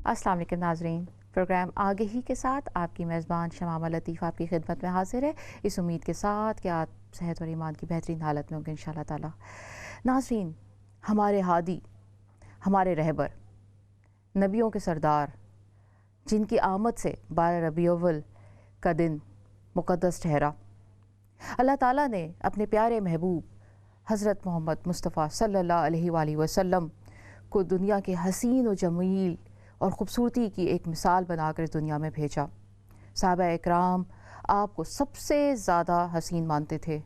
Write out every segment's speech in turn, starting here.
अस्सलाम वालेकुम नाज़रीन, प्रोग्राम आगे ही के साथ आपकी मेज़बान शमामा लतीफ़ आपकी खिदमत में हाजिर है, इस उम्मीद के साथ कि आप सेहत और ईमान की बेहतरीन हालत में होंगे इंशाअल्लाह ताला। नाज़रीन, हमारे हादी, हमारे रहबर, नबियों के सरदार, जिनकी आमद से 12 रबीउल अव्वल का दिन मुक़द्दस ठहरा, अल्लाह ताला ने अपने प्यारे महबूब हज़रत मोहम्मद मुस्तफ़ा सल्लल्लाहु अलैहि वसल्लम को दुनिया के हसीन और जमील और ख़ूबसूरती की एक मिसाल बनाकर इस दुनिया में भेजा। सहाबा इकराम आपको सबसे ज़्यादा हसीन मानते थे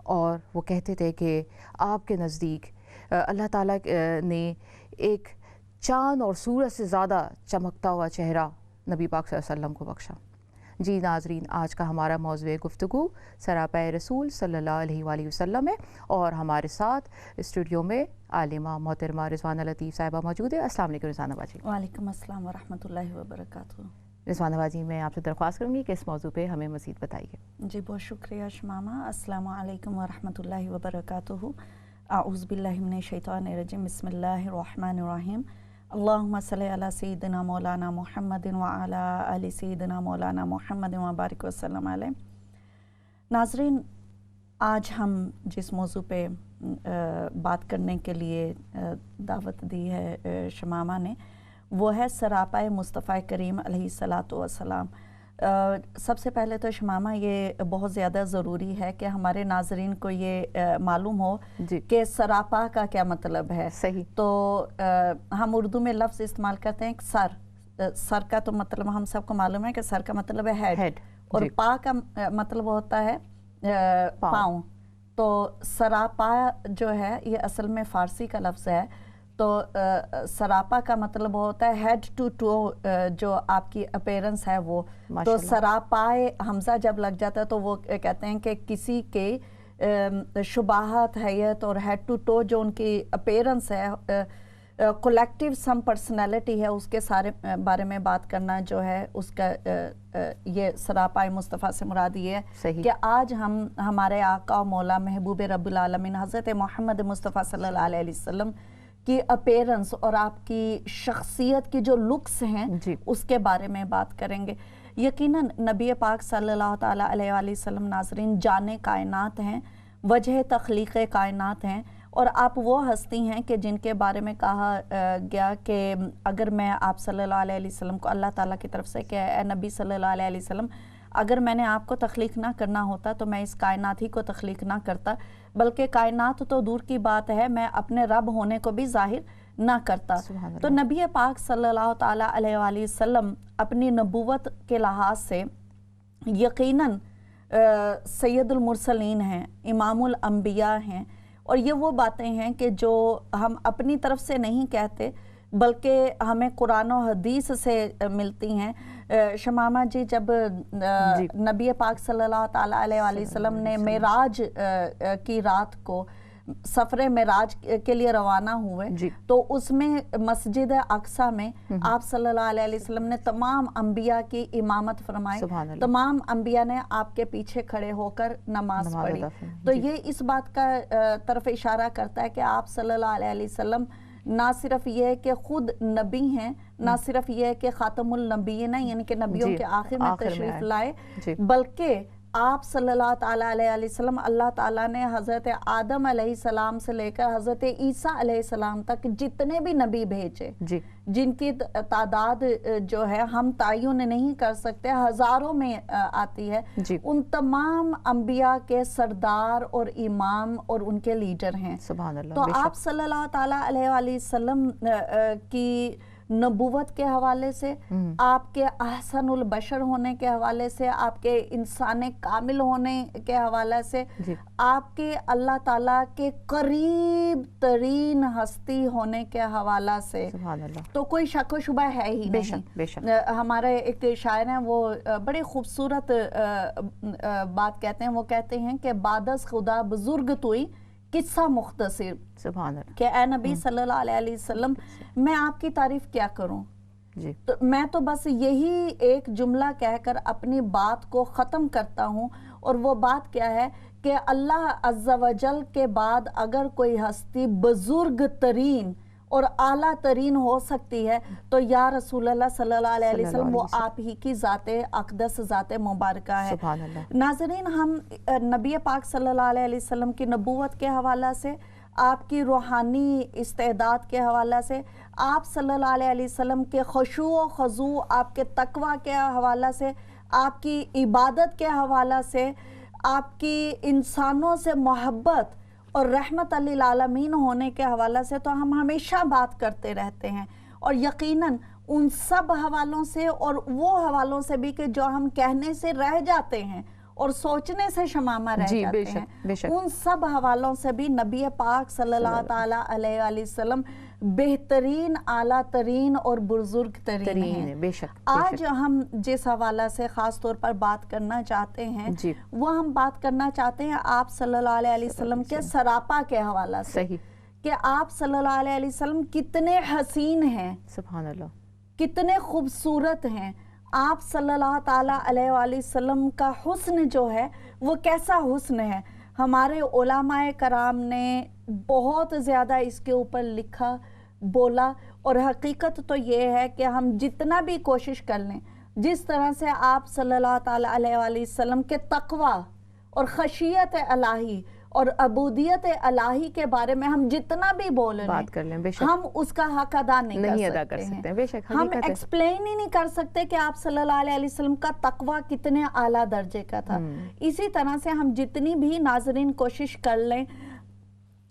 और वो कहते थे कि आपके नज़दीक अल्लाह ताला ने एक चाँद और सूरज से ज़्यादा चमकता हुआ चेहरा नबी पाक सल्लल्लाहु अलैहि वसल्लम को बख्शा। जी नाज़रीन, आज का हमारा मौज़ूए गुफ्तगू सरापाए रसूल सल्लल्लाहु अलैहि वसल्लम है और हमारे साथ स्टूडियो में आलिमा मोहतरमा रिज़वाना लतीफ़ साहिबा मौजूद है। अस्सलाम वालेकुम रिज़वाना बाजी। वालेकुम अस्सलाम व रहमतुल्लाहि व बरकातुहू। रिज़वाना बाजी, मैं आपसे दरख्वास्त करूँगी कि इस मौजू पे हमें मज़ीद बताइए। जी बहुत शुक्रिया शमामा। अस्सलामु अलैकुम व रहमतुल्लाहि व बरकातुहू। अऊज़ु बिल्लाहि मिनश शैतानिर रजीम। बिस्मिल्लाहिर रहमानिर रहीम। अल्लाहुम्मा सल्लि अला सय्यिदिना मौलाना मुहम्मदिन व अला आलि सय्यिदिना मौलाना मुहम्मदिन व बारिक वसल्लम अलैहि। नाज़रीन, आज हम जिस मौजू पे बात करने के लिए दावत दी है शमामा ने, वो है सरापाए मुस्तफ़ा करीम अलैहिस्सलातु वस्सलाम। सबसे पहले तो शमामा ये बहुत ज़्यादा ज़रूरी है कि हमारे नाज़रीन को ये मालूम हो कि सरापा का क्या मतलब है। सही। तो हम उर्दू में लफ्ज़ इस्तेमाल करते हैं सर। सर का तो मतलब हम सबको मालूम है कि सर का मतलब है हेड और पा का मतलब होता है पाँव। तो सरापा जो है ये असल में फ़ारसी का लफ्ज़ है। तो सरापा का मतलब होता है हेड टू टो, जो आपकी अपीयरेंस है वो। तो सरापाए हमज़ा जब लग जाता है तो वो कहते हैं कि किसी के शुबाहत हैयत और हेड टू टो जो उनकी अपीयरेंस है, कलेक्टिव सम पर्सनैलिटी है, उसके सारे बारे में बात करना जो है उसका ये सरापाए मुस्तफ़ा से मुराद ये है कि आज हम हमारे आका और मौला महबूब रब्बुल आलमीन हज़रत मोहम्मद मुस्तफ़ा सल्लल्लाहु अलैहि वसल्लम की अपीयरेंस और आपकी शख्सियत की जो लुक्स हैं उसके बारे में बात करेंगे। यकीनन नबी पाक सल्लल्लाहु ताला अलैहि वसल्लम नाज़रीन जाने कायनात हैं, वजह तख्लीक़ कायनात हैं और आप वो हस्ती हैं कि जिनके बारे में कहा गया कि अगर मैं आप सल्लल्लाहु अलैहि वसल्लम को अल्लाह ताला की तरफ से कि ए नबी सल्लल्लाहु अलैहि वसल्लम, अगर मैंने आपको तख्लीक ना करना होता तो मैं इस कायनात ही को तख्लीक ना करता, बल्कि कायनात तो दूर की बात है, मैं अपने रब होने को भी जाहिर ना करता। तो नबी पाक सल्लल्लाहु ताला अलैहि वसल्लम अपनी नबूवत के लिहाज से यकीनन सैयदुल मुरसलीन हैं, इमामुल अंबिया हैं और ये वो बातें हैं कि जो हम अपनी तरफ से नहीं कहते बल्कि हमें कुरान और हदीस से मिलती हैं। शमामा जी, जब नबी पाक सल्लल्लाहु ताला अलैहि वसल्लम ने मेराज की रात को सफ़रे मेराज के लिए रवाना हुए तो उसमें मस्जिद अक्सा में आप सल्लल्लाहु अलैहि वसल्लम ने तमाम अंबिया की इमामत फरमाई, तमाम अंबिया ने आपके पीछे खड़े होकर नमाज पढ़ी। तो ये इस बात का तरफ इशारा करता है कि आप सल्लल्लाहु अलैहि वसल्लम ना सिर्फ ये है कि खुद नबी हैं, ना सिर्फ ये है कि खातमुल नबीयीन यानी कि नबियों के आखिर में तशरीफ लाए, बल्कि आप सल्लल्लाहु ताला अलैहि वसल्लम अल्लाह ताला ने हज़रत आदम अलैहिस्सलाम से लेकर हज़रत ईसा अलैहिस्सलाम तक जितने भी नबी भेजे, जिनकी तादाद जो है हम तयन नहीं कर सकते, हज़ारों में आती है, उन तमाम अंबिया के सरदार और इमाम और उनके लीडर हैं। तो आप सल्लल्लाहु ताला अलैहि वसल्लम की नबूवत के हवाले से, आपके अहसनुल बशर होने के हवाले से, आपके इंसान कामिल होने के हवाले से, आपके अल्लाह ताला के करीब तरीन हस्ती होने के हवाला से तो कोई शक व शुबा है ही नहीं। हमारे एक शायर हैं, वो बड़ी खूबसूरत बात कहते हैं, वो कहते हैं कि बादस खुदा बुजुर्ग तुई किस्सा मुख्तसिर, कि ए नबी सल्लल्लाहु अलैहि वसल्लम मैं आपकी तारीफ क्या करूं जी। तो मैं तो बस यही एक जुमला कहकर अपनी बात को ख़त्म करता हूं और वो बात क्या है कि अल्लाह अज़्ज़ा वजल के बाद अगर कोई हस्ती बुजुर्ग तरीन اور اعلیٰ ترین ہو سکتی ہے تو یا رسول اللہ صلی اللہ علیہ وسلم وہ آپ ہی کی ذات اقدس، ذات مبارکہ ہے۔ سبحان اللہ۔ ناظرین، ہم نبی پاک صلی اللہ علیہ وسلم کی نبوت کے حوالہ سے، آپ کی روحانی استعداد کے حوالہ سے، آپ صلی اللہ علیہ وسلم کے خشوع و خضوع، آپ کے تقوی کے حوالہ سے، آپ کی عبادت کے حوالہ سے، آپ کی انسانوں سے محبت اور رحمت للعالمین ہونے کے حوالہ سے تو ہم ہمیشہ بات کرتے رہتے ہیں، اور یقیناً ان سب حوالوں سے اور وہ حوالوں سے بھی کہ جو ہم کہنے سے رہ جاتے ہیں اور سوچنے سے شمامہ رہ جاتے ہیں، ان سب حوالوں سے بھی نبی پاک صلی اللہ تعالیٰ علیہ وسلم بہترین، اعلیٰ ترین اور بزرگ ترین ہیں۔ آج ہم جس حوالہ سے خاص طور پر بات کرنا چاہتے ہیں وہ ہم بات کرنا چاہتے ہیں آپ صلی اللہ علیہ وسلم کے سراپا کے حوالہ سے، کہ آپ صلی اللہ علیہ وسلم کتنے حسین ہیں، سبحان اللہ، کتنے خوبصورت ہیں۔ آپ صلی اللہ تعالیٰ علیہ وسلم کا حسن جو ہے وہ کیسا حسن ہے۔ ہمارے علماء کرام نے بہت زیادہ اس کے اوپر لکھا، بولا، اور حقیقت تو یہ ہے کہ ہم جتنا بھی کوشش کر لیں، جس طرح سے آپ صلی اللہ تعالیٰ علیہ وسلم کے تقوی اور خشیت الہی اور عبودیت الہی کے بارے میں ہم جتنا بھی بولیں بات کر لیں، ہم اس کا حق ادا نہیں کر سکتے ہیں۔ ہم ایکسپلین ہی نہیں کر سکتے کہ آپ صلی اللہ علیہ وسلم کا تقوی کتنے اعلیٰ درجے کا تھا۔ اسی طرح سے ہم جتنی بھی ناظرین کوشش کر لیں،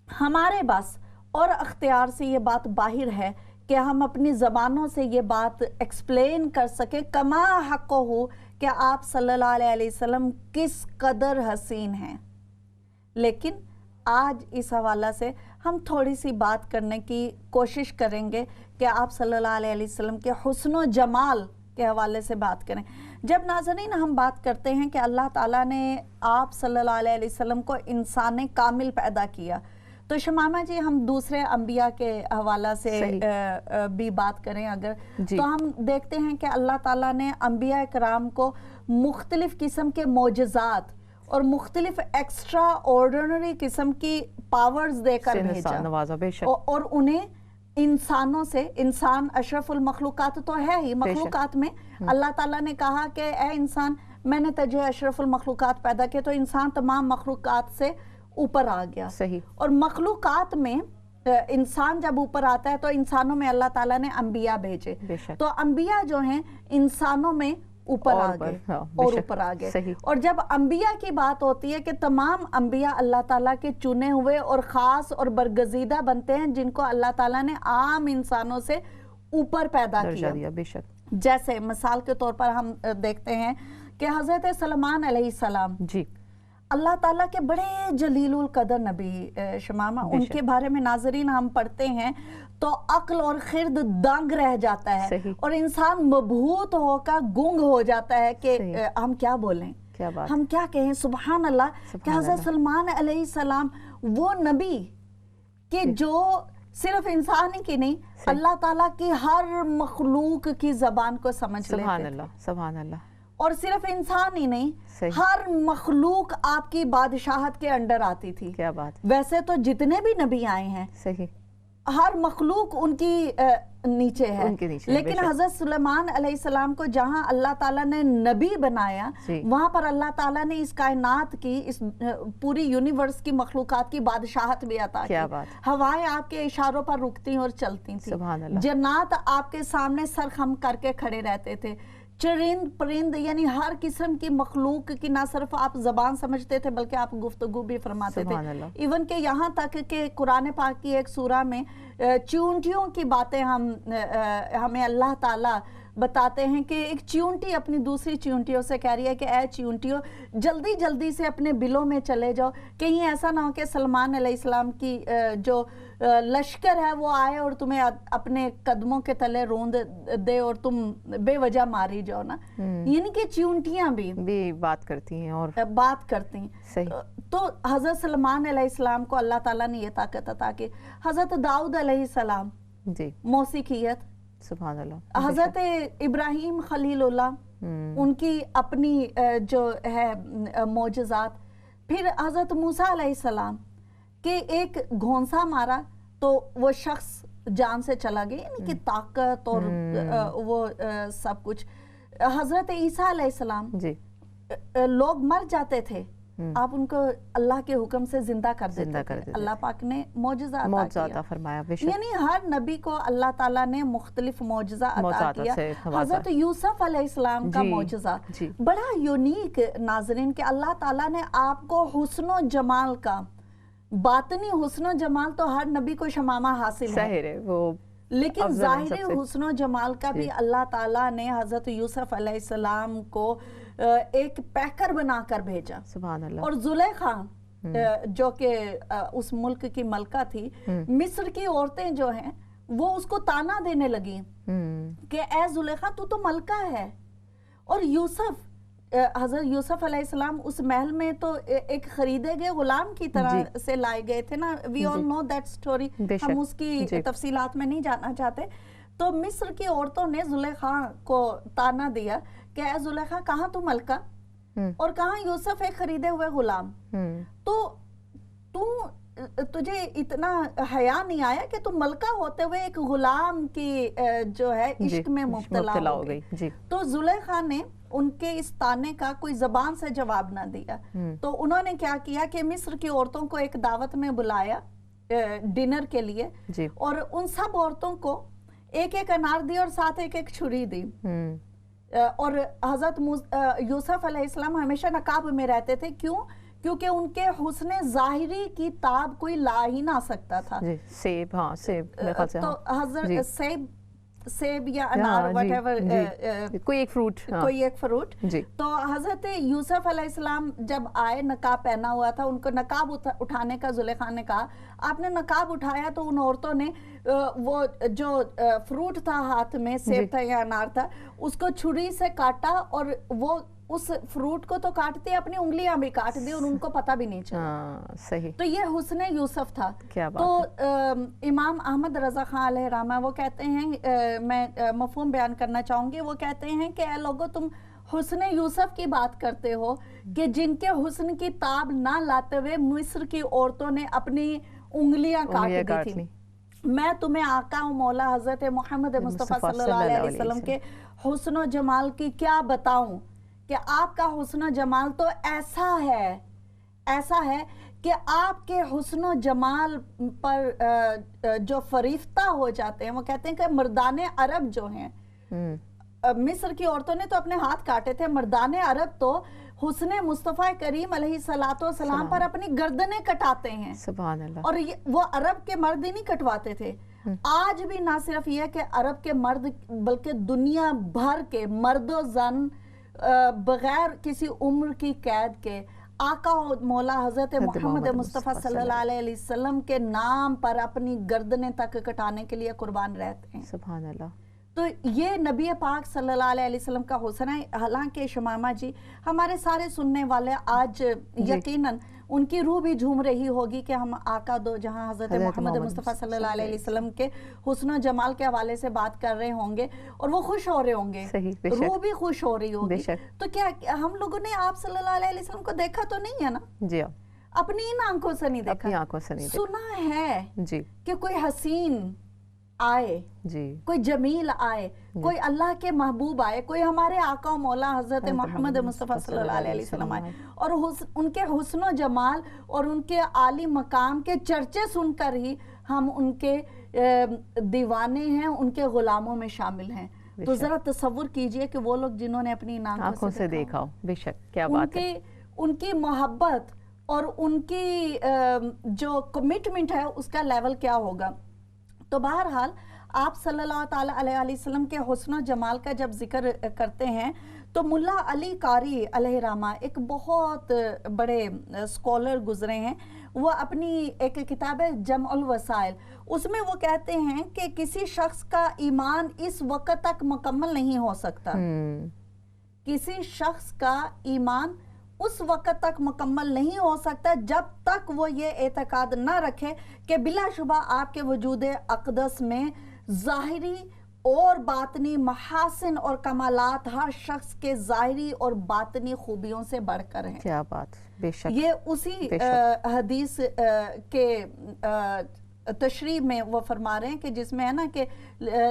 ہمارے بس اور اختیار سے یہ بات باہر ہے کہ ہم اپنی زبانوں سے یہ بات ایکسپلین کر سکیں کما حق ہو کہ آپ صلی اللہ علیہ وسلم کس قدر حسین ہیں۔ لیکن آج اس حوالہ سے ہم تھوڑی سی بات کرنے کی کوشش کریں گے کہ آپ صلی اللہ علیہ وسلم کے حسن و جمال کے حوالے سے بات کریں۔ جب ناظرین ہم بات کرتے ہیں کہ اللہ تعالیٰ نے آپ صلی اللہ علیہ وسلم کو انسان کامل پیدا کیا، تو شمامہ جی ہم دوسرے انبیاء کے حوالہ سے بھی بات کریں اگر، تو ہم دیکھتے ہیں کہ اللہ تعالیٰ نے انبیاء کرام کو مختلف قسم کے معجزات اور مختلف ایکسٹرا آرڈنری قسم کی پاورز دے کر بھیجا، اور انہیں انسانوں سے، انسان اشرف المخلوقات تو ہے ہی، مخلوقات میں اللہ تعالیٰ نے کہا کہ اے انسان میں نے تجھے اشرف المخلوقات پیدا کیا، تو انسان تمام مخلوقات سے اوپر آ گیا۔ اور مخلوقات میں انسان جب اوپر آتا ہے تو انسانوں میں اللہ تعالیٰ نے انبیاء بھیجے، تو انبیاء جو ہیں انسانوں میں اوپر آگئے اور اوپر آگئے، اور جب انبیاء کی بات ہوتی ہے کہ تمام انبیاء اللہ تعالیٰ کے چنے ہوئے اور خاص اور برگزیدہ بنتے ہیں جن کو اللہ تعالیٰ نے عام انسانوں سے اوپر پیدا کیا۔ جیسے مثال کے طور پر ہم دیکھتے ہیں کہ حضرت سلیمان علیہ السلام اللہ تعالیٰ کے بڑے جلیل القدر نبی شمامہ، ان کے بارے میں ناظرین ہم پڑھتے ہیں تو عقل اور خرد دنگ رہ جاتا ہے، اور انسان مبہوت ہو کر گنگ ہو جاتا ہے کہ ہم کیا بولیں، ہم کیا کہیں۔ سبحان اللہ کہ حضرت سلیمان علیہ السلام وہ نبی کہ جو صرف انسان ہی کی نہیں، اللہ تعالیٰ کی ہر مخلوق کی زبان کو سمجھ لیتے تھے، سبحان اللہ، اور صرف انسان ہی نہیں، ہر مخلوق آپ کی بادشاہت کے انڈر آتی تھی۔ کیا بات! ویسے تو جتنے بھی نبی آئے ہیں ہر مخلوق ان کی نیچے ہے، لیکن حضرت سلیمان علیہ السلام کو جہاں اللہ تعالیٰ نے نبی بنایا، وہاں پر اللہ تعالیٰ نے اس کائنات کی، اس پوری یونیورس کی مخلوقات کی بادشاہت بھی عطا کی۔ ہوائیں آپ کے اشاروں پر رکتی اور چلتی تھیں، جنات آپ کے سامنے سر خم کر کے کھڑے رہتے تھے، چرند پرند یعنی ہر قسم کی مخلوق کی نہ صرف آپ زبان سمجھتے تھے بلکہ آپ گفتگو بھی فرماتے تھے، ایون کہ یہاں تک کہ قرآن پاک کی ایک سورہ میں چیونٹیوں کی باتیں ہمیں اللہ تعالیٰ بتاتے ہیں کہ ایک چیونٹی اپنی دوسری چیونٹیوں سے کہہ رہی ہے کہ اے چیونٹیوں جلدی جلدی سے اپنے بلوں میں چلے جاؤ، کہیں ایسا نہ ہو کہ سلمان علیہ السلام کی جو لشکر ہے وہ آئے اور تمہیں اپنے قدموں کے تلے روند دے اور تم بے وجہ ماری جاؤ نا۔ یعنی کہ چیونٹیاں بھی بات کرتی ہیں اور بات کرتی ہیں۔ تو حضرت سلمان علیہ السلام کو اللہ تعالیٰ نے یہ طاقت عطا کی۔ حضرت داؤد علیہ السلام موسیقیت، سبحان اللہ، حضرت ابراہیم خلیل اللہ ان کی اپنی جو ہے معجزات، پھر حضرت موسیٰ علیہ السلام کہ ایک گھونسا مارا تو وہ شخص جان سے چلا گیا، یعنی کہ طاقت اور وہ سب کچھ. حضرت عیسیٰ علیہ السلام لوگ مر جاتے تھے، آپ ان کو اللہ کے حکم سے زندہ کر دیتے تھے. اللہ پاک نے معجزہ عطا فرمایا. یعنی ہر نبی کو اللہ تعالیٰ نے مختلف معجزہ عطا کیا. حضرت یوسف علیہ السلام کا معجزہ بڑا یونیک ناظرین کہ اللہ تعالیٰ نے آپ کو حسن و جمال کا، باطنی حسن و جمال تو ہر نبی کو شمامہ حاصل ہے، لیکن ظاہری حسن و جمال کا بھی اللہ تعالیٰ نے حضرت یوسف علیہ السلام کو ایک پیکر بنا کر بھیجا. سبحان اللہ. اور زلیخا جو کہ اس ملک کی ملکہ تھی، مصر کی عورتیں جو ہیں وہ اس کو تانا دینے لگی کہ اے زلیخا تو تو ملکہ ہے. اور یوسف، حضرت یوسف علیہ السلام اس محل میں تو ایک خریدے گئے غلام کی طرح سے لائے گئے تھے نا. وی آل نو دیٹ سٹوری، ہم اس کی تفصیلات میں نہیں جاننا چاہتے. تو مصر کی عورتوں نے زلیخا کو تانا دیا کہ اے زلیخا کہاں تو ملکہ اور کہاں یوسف ایک خریدے ہوئے غلام. تو تجھے اتنا حیا نہیں آیا کہ تم ملکہ ہوتے ہوئے ایک غلام کی جو ہے عشق میں مبتلا ہو گئی. تو زلیخا نے ان کے اس تانے کا کوئی زبان سے جواب نہ دیا. تو انہوں نے کیا کیا کہ مصر کی عورتوں کو ایک دعوت میں بلایا ڈنر کے لیے، اور ان سب عورتوں کو ایک ایک انار دی اور ساتھ ایک ایک چھری دی. اور حضرت یوسف علیہ السلام ہمیشہ نقاب میں رہتے تھے. کیوں؟ کیونکہ ان کے حسن ظاہری کی تاب کوئی لا ہی نہ سکتا تھا. سیب، ہاں سیب، تو حضرت سیب یا انار کوئی ایک فروٹ. تو حضرت یوسف علیہ السلام جب آئے، نقاب پہنا ہوا تھا، ان کو نقاب اٹھانے کا زلیخا نے کہا. آپ نے نقاب اٹھایا تو ان عورتوں نے وہ جو فروٹ تھا ہاتھ میں، سیب تھا یا انار تھا، اس کو چھری سے کاٹا، اور وہ اس فروٹ کو تو کاٹتے اپنی انگلیاں بھی کاٹ دی اور ان کو پتہ بھی نہیں چلا. صحیح. تو یہ حسن یوسف تھا. تو امام احمد رضا خان علیہ رحمہ وہ کہتے ہیں، میں مفہوم بیان کرنا چاہوں گی، وہ کہتے ہیں کہ اے لوگو تم حسن یوسف کی بات کرتے ہو کہ جن کے حسن کی تاب نہ لاتے ہوئے مصر کی عورتوں نے اپنی انگلیاں کاٹ دی تھی. میں تمہیں آقا و مولا حضرت محمد مصطفیٰ صلی اللہ علیہ وسلم کے حسن و جمال کی کیا بتاؤں کہ آپ کا حسن و جمال تو ایسا ہے کہ آپ کے حسن و جمال پر جو فریفتہ ہو جاتے ہیں، وہ کہتے ہیں کہ مردان عرب جو ہیں، مصر کی عورتوں نے تو اپنے ہاتھ کاٹے تھے، مردان عرب تو حسن مصطفیٰ کریم علیہ السلام پر اپنی گردنیں کٹاتے ہیں. سبحان اللہ. اور وہ عرب کے مرد ہی نہیں کٹواتے تھے. آج بھی نہ صرف یہ کہ عرب کے مرد بلکہ دنیا بھر کے مرد و زن بغیر کسی عمر کی قید کے آقا و مولا حضرت محمد مصطفیٰ صلی اللہ علیہ وسلم کے نام پر اپنی گردنیں تک کٹانے کے لیے قربان رہتے ہیں. سبحان اللہ. تو یہ نبی پاک صلی اللہ علیہ وسلم کا حسن ہے. حالانکہ شمامہ جی، ہمارے سارے سننے والے آج یقیناً ان کی روح بھی جھوم رہی ہوگی کہ ہم آقا دو جہاں حضرت محمد مصطفیٰ صلی اللہ علیہ وسلم کے حسن و جمال کے حوالے سے بات کر رہے ہوں گے اور وہ خوش ہو رہے ہوں گے، روح بھی خوش ہو رہی ہوگی. تو کیا ہم لوگوں نے آپ صلی اللہ علیہ وسلم کو دیکھا تو نہیں ہے نا؟ جی، اپنی ان آنکھوں سے نہیں دیکھا، سنا ہے کہ کوئی حسین آئے، کوئی جمیل آئے، کوئی اللہ کے محبوب آئے، کوئی ہمارے آقا و مولا حضرت محمد مصطفیٰ صلی اللہ علیہ وسلم آئے، اور ان کے حسن و جمال اور ان کے عالی مقام کے چرچے سن کر ہی ہم ان کے دیوانے ہیں، ان کے غلاموں میں شامل ہیں. تو ذرا تصور کیجئے کہ وہ لوگ جنہوں نے اپنی آنکھوں سے دیکھا ہو، بے شک کیا بات ہے، ان کی محبت اور ان کی جو کمٹمنٹ ہے اس کا لیول کیا ہوگا. تو بہرحال آپ صلی اللہ تعالیٰ علیہ وسلم کے حسن و جمال کا جب ذکر کرتے ہیں تو ملا علی قاری علیہ رحمہ ایک بہت بڑے اسکالر گزرے ہیں. وہ اپنی ایک کتاب ہے جمع الوسائل، اس میں وہ کہتے ہیں کہ کسی شخص کا ایمان اس وقت تک مکمل نہیں ہو سکتا، کسی شخص کا ایمان اس وقت تک مکمل نہیں ہو سکتا جب تک وہ یہ اعتقاد نہ رکھے کہ بلا شبہ آپ کے وجود اقدس میں ظاہری اور باطنی محاسن اور کمالات ہر شخص کے ظاہری اور باطنی خوبیوں سے بڑھ کر ہیں. کیا بات، بے شک. یہ اسی حدیث کے तशरीह में वो फरमा रहे हैं कि जिसमें है ना कि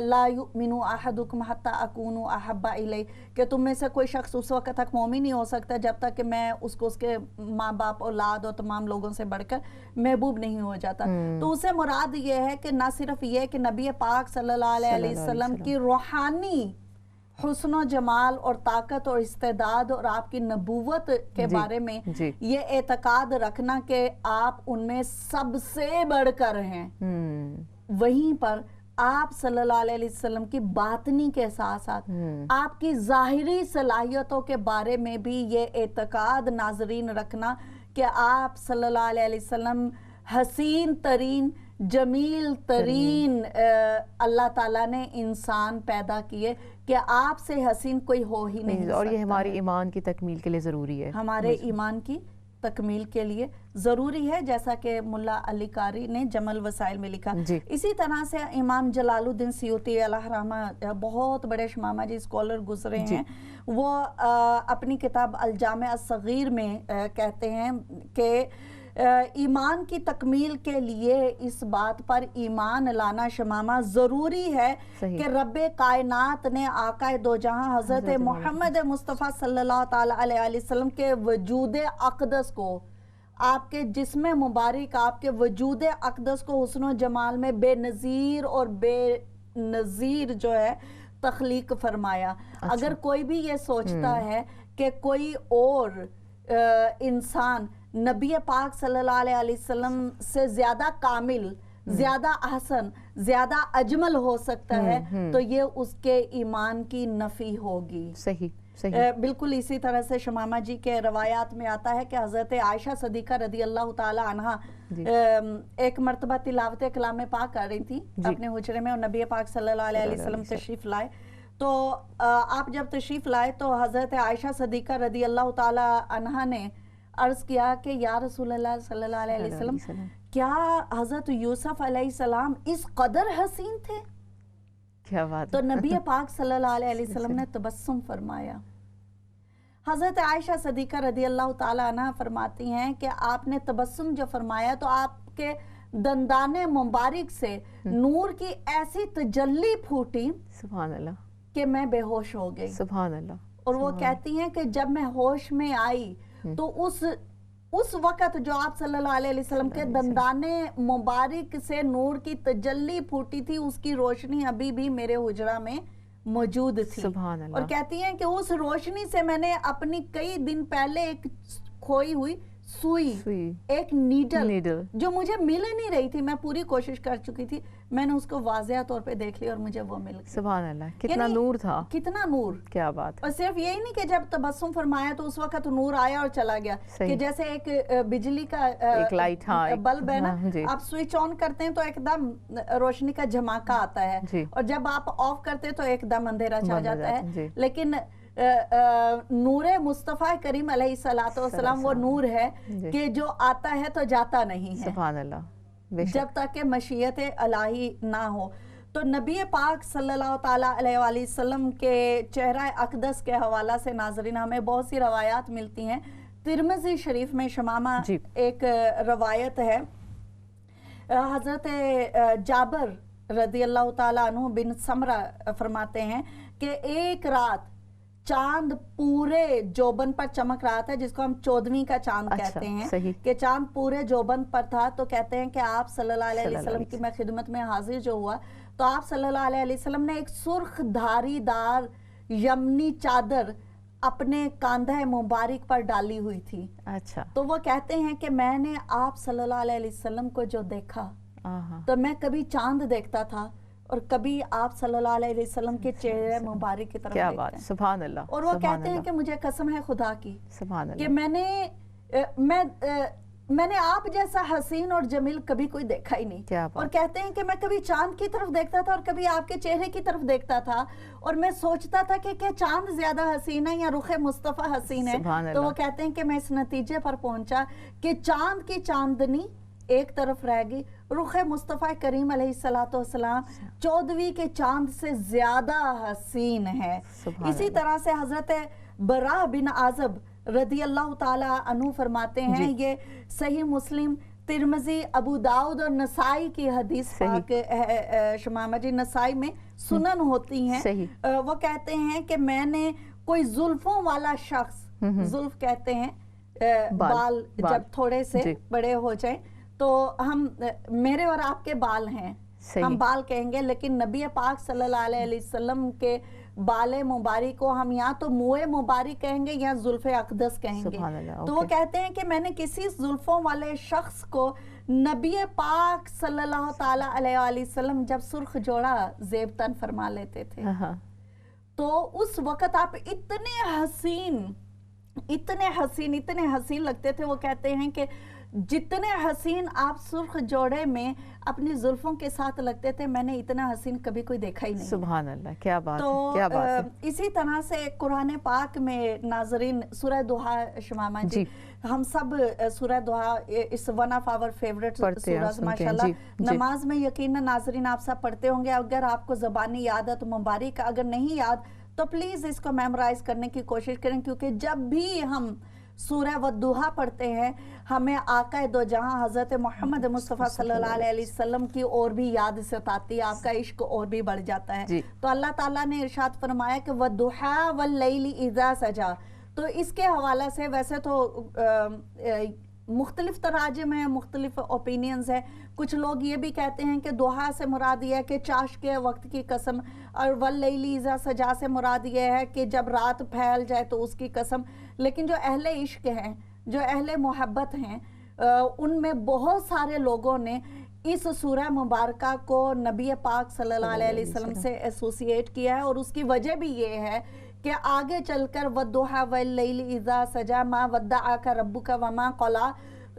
ला युमिनु अहदुकुम हत्ता अकूनु अहब्बा इलै, कि तुम में से कोई शख्स उस वक्त तक मोमिन नहीं हो सकता जब तक कि मैं उसको उसके माँ बाप औलाद और तमाम लोगों से बढ़कर महबूब नहीं हो जाता। तो उससे मुराद ये है कि ना सिर्फ ये कि नबी पाक सल्लल्लाहु अलैहि वसल्लम की रूहानी हुस्न जमाल और ताकत और इस्तेदाद और आपकी नबूवत के बारे में ये एतकाद रखना कि आप उनमें सबसे बढ़कर हैं, वहीं पर आप सल्लल्लाहु अलैहि वसल्लम की बातनी के साथ साथ आपकी ज़ाहिरी सलाहियतों के बारे में भी ये एतकाद नाजरीन रखना कि आप सल्लल्लाहु अलैहि वसल्लम हसीन तरीन जमील तरीन अल्लाह ताला ने इंसान पैदा किए कि आपसे हसीन कोई हो ही नहीं और ये हमारे ईमान की तकमील के लिए ज़रूरी है, हमारे ईमान की तकमील के लिए ज़रूरी है, जैसा कि मुल्ला अली कारी ने जमल वसाइल में लिखा। इसी तरह से इमाम जलालुद्दीन सियूती अलैहि रहमा, बहुत बड़े शमामा जी स्कॉलर गुजरे हैं, वो अपनी किताब अल जामे अस-सगीर में कहते हैं कि ईमान की तकमील के लिए इस बात पर ईमान लाना शमामा ज़रूरी है कि रब्बे कायनात ने आकाए दो जहां हज़रत मोहम्मद मुस्तफ़ा सल्लल्लाहु ताला अलैहि वसल्लम के वजूद अक़दस को, आपके जिस्म मुबारक, आपके वजूद अक़दस को हुस्न जमाल में बेनज़ीर और बेनज़ीर जो है तख्लीक फरमाया। अगर कोई भी ये सोचता है कि कोई और इंसान नबी पाक सल्लल्लाहु अलैहि वसल्लम से ज्यादा कामिल, ज्यादा अहसन, ज्यादा अजमल हो सकता है, तो ये उसके ईमान की नफी होगी। सही बिल्कुल इसी तरह से शमामा जी के रवायात में आता है कि हजरत आयशा सदीका रदी अल्लाह ताला अन्हा एक मरतबा तिलावत कलाम पाक कर रही थी अपने हुजरे में, और नबी पाक सल्लल्लाहु अलैहि वसल्लम तशरीफ लाए। तो आप जब तशरीफ लाए तो हजरत आयशा सदीका रदी अल्लाह ताला अन्हा ने अर्ज किया कि या रसूलल्लाह सल्लल्लाहु अलैहि वसल्लम, क्या हजरत यूसुफ अलैहिस्सलाम इस कदर हसीन थे? क्या बात। तो नबी पाक सल्लल्लाहु अलैहि वसल्लम ने तबस्सुम फरमाया। हजरत आयशा सदीका रदी अल्लाह ताला अन्हा फरमाती हैं कि आपने तबस्सुम जो फरमाया तो आपके दंदाने मुबारक से नूर की ऐसी तजल्ली फूटी, सुभान अल्लाह, कि मैं बेहोश हो गई। सुभान अल्लाह। और वो कहती हैं कि जब मैं होश में आई तो उस वक़्त जो आप सल्लल्लाहु अलैहि वसल्लम के दंदाने मुबारक से नूर की तजल्ली फूटी थी, उसकी रोशनी अभी भी मेरे हुजरा में मौजूद थी। और कहती हैं कि उस रोशनी से मैंने अपनी कई दिन पहले एक खोई हुई सुई, एक नीडल जो मुझे मिल नहीं रही थी, मैं पूरी कोशिश कर चुकी थी, मैंने उसको वाज़ेह तौर पे देख लिया और मुझे वो मिल गई। सुभान अल्लाह, कितना नूर था, कितना नूर, क्या बात। और सिर्फ यही नहीं कि जब तबस्सुम फरमाया तो उस वक्त नूर आया और चला गया, कि जैसे एक बिजली का एक लाइट, बल्ब है ना, आप स्विच ऑन करते हैं तो एकदम रोशनी का झमाका आता है, और जब आप ऑफ करते हैं तो एकदम अंधेरा छा जाता है। लेकिन नूरे मुस्तफ़ा करीम अलैहिस्सलाम वो नूर है कि जो आता है तो जाता नहीं है, सुभान अल्लाह, जब तक कि मशीयत इलाही ना हो। तो नबी पाक सल्लल्लाहु ताला अलैहि वसल्लम के चेहरा अक़दस के हवाला से नाज़रीन हमें बहुत सी रवायात मिलती हैं। तिरमिज़ी शरीफ में शमामा एक रवायत है, हज़रत जाबर रदी अल्लाह ताला अन्हु बिन समरा फरमाते हैं कि एक रात चांद पूरे जोबन पर चमक रहा था, जिसको हम चौदहवीं का चांद कहते हैं, कि चांद पूरे जोबन पर था। तो कहते हैं कि आप सल्लल्लाहु अलैहि वसल्लम की मैं खिदमत में हाजिर जो हुआ तो आप सल्लल्लाहु अलैहि वसल्लम ने एक सुर्ख धारीदार यमनी चादर अपने कांधे मुबारक पर डाली हुई थी। अच्छा। तो वो कहते हैं कि मैंने आप सल्लल्लाहु अलैहि वसल्लम को जो देखा तो मैं कभी चांद देखता था और कभी आप सल्लल्लाहु अलैहि वसल्लम के चेहरे मुबारक की तरफ। क्या बात, सुभान अल्लाह। और वो कहते हैं कि मुझे कसम है खुदा की, सुभान अल्लाह, कि मैंने आप जैसा हसीन और जमील कभी कोई देखा ही नहीं। क्या बात। और कहते हैं कि मैं कभी चांद की तरफ देखता था और कभी आपके चेहरे की तरफ देखता था, और मैं सोचता था कि क्या चांद ज्यादा हसीन है या रुखे मुस्तफा हसीन है। तो वो कहते हैं कि मैं इस नतीजे पर पहुंचा कि चांद की चांदनी एक तरफ रह गई, रुखे मुस्तफ़ा करीम अलैहिस्सलाम 14वीं के चांद से ज्यादा हसीन है। इसी तरह से हजरत बरा बिन आज़ब रदी अल्लाह ताला अन्हु फरमाते हैं, ये सही मुस्लिम तिरमिज़ी, अबू दाऊद और नसाई की हदीस पाक शमामा जी, नसाई में सुनन होती हैं। वो कहते हैं कि मैंने कोई जुल्फों वाला शख्स, जुल्फ कहते हैं बाल जब थोड़े से बड़े हो जाए तो हम, मेरे और आपके बाल हैं, हम बाल कहेंगे, लेकिन नबी पाक सल्लल्लाहु अलैहि वसल्लम के बाले मुबारक को हम या तो मुए मुबारक कहेंगे या जुल्फे अक़दस कहेंगे। तो वो कहते हैं कि मैंने किसी जुल्फों वाले शख्स को नबी पाक सल्लल्लाहु ताला अलैहि वसल्लम जब सुर्ख जोड़ा ज़ेब तन फरमा लेते थे, तो उस वक़्त आप इतने हसीन लगते थे। वो कहते हैं कि जितने हसीन आप सुर्ख जोड़े में अपनी जुल्फों के साथ लगते थे, मैंने इतना हसीन कभी कोई देखा ही नहीं। सुभान अल्लाह, क्या बात तो है, क्या बात है। इसी तरह से कुरान पाक में नाजरीन सूरह दुहा शमामा जी, हम सब सूरह दुहा इस वन ऑफ आवर फेवरेट सूरह माशाल्लाह। नमाज में यकीनन नाजरीन आप सब पढ़ते होंगे। अगर आपको ज़बानी याद है तो मुबारक, अगर नहीं याद तो प्लीज़ इसको मेमोराइज करने की कोशिश करें, क्योंकि जब भी हम सूरह वद्दुहा पढ़ते हैं हमें आका दो जहां हज़रत मोहम्मद मुस्तफ़ा सल्लल्लाहु अलैहि वसल्लम की और भी याद सताती है, आपका इश्क और भी बढ़ जाता है। तो अल्लाह ताला ने इरशाद फरमाया कि वद्दुहा वल्लैलि इज़ा सजा। तो इसके हवाले से वैसे तो मुख्तलिफ तराजिम हैं, मुख्तलिफ ओपिनियंस हैं। कुछ लोग ये भी कहते हैं कि दुहा से मुराद ये है कि चाश के वक्त की कसम, और वल्लैलि इज़ा सजा से मुराद ये है कि जब रात फैल जाए तो उसकी कसम। लेकिन जो अहले इश्क हैं, जो अहले मोहब्बत हैं, उनमें बहुत सारे लोगों ने इस सूरह मुबारका को नबी पाक सल्लल्लाहु अलैहि वसल्लम से एसोसिएट किया है। और उसकी वजह भी ये है कि आगे चलकर वद्दुहा वल्लैलि इज़ा सजा मा वद्दअका रब्बुका वमा क़ला,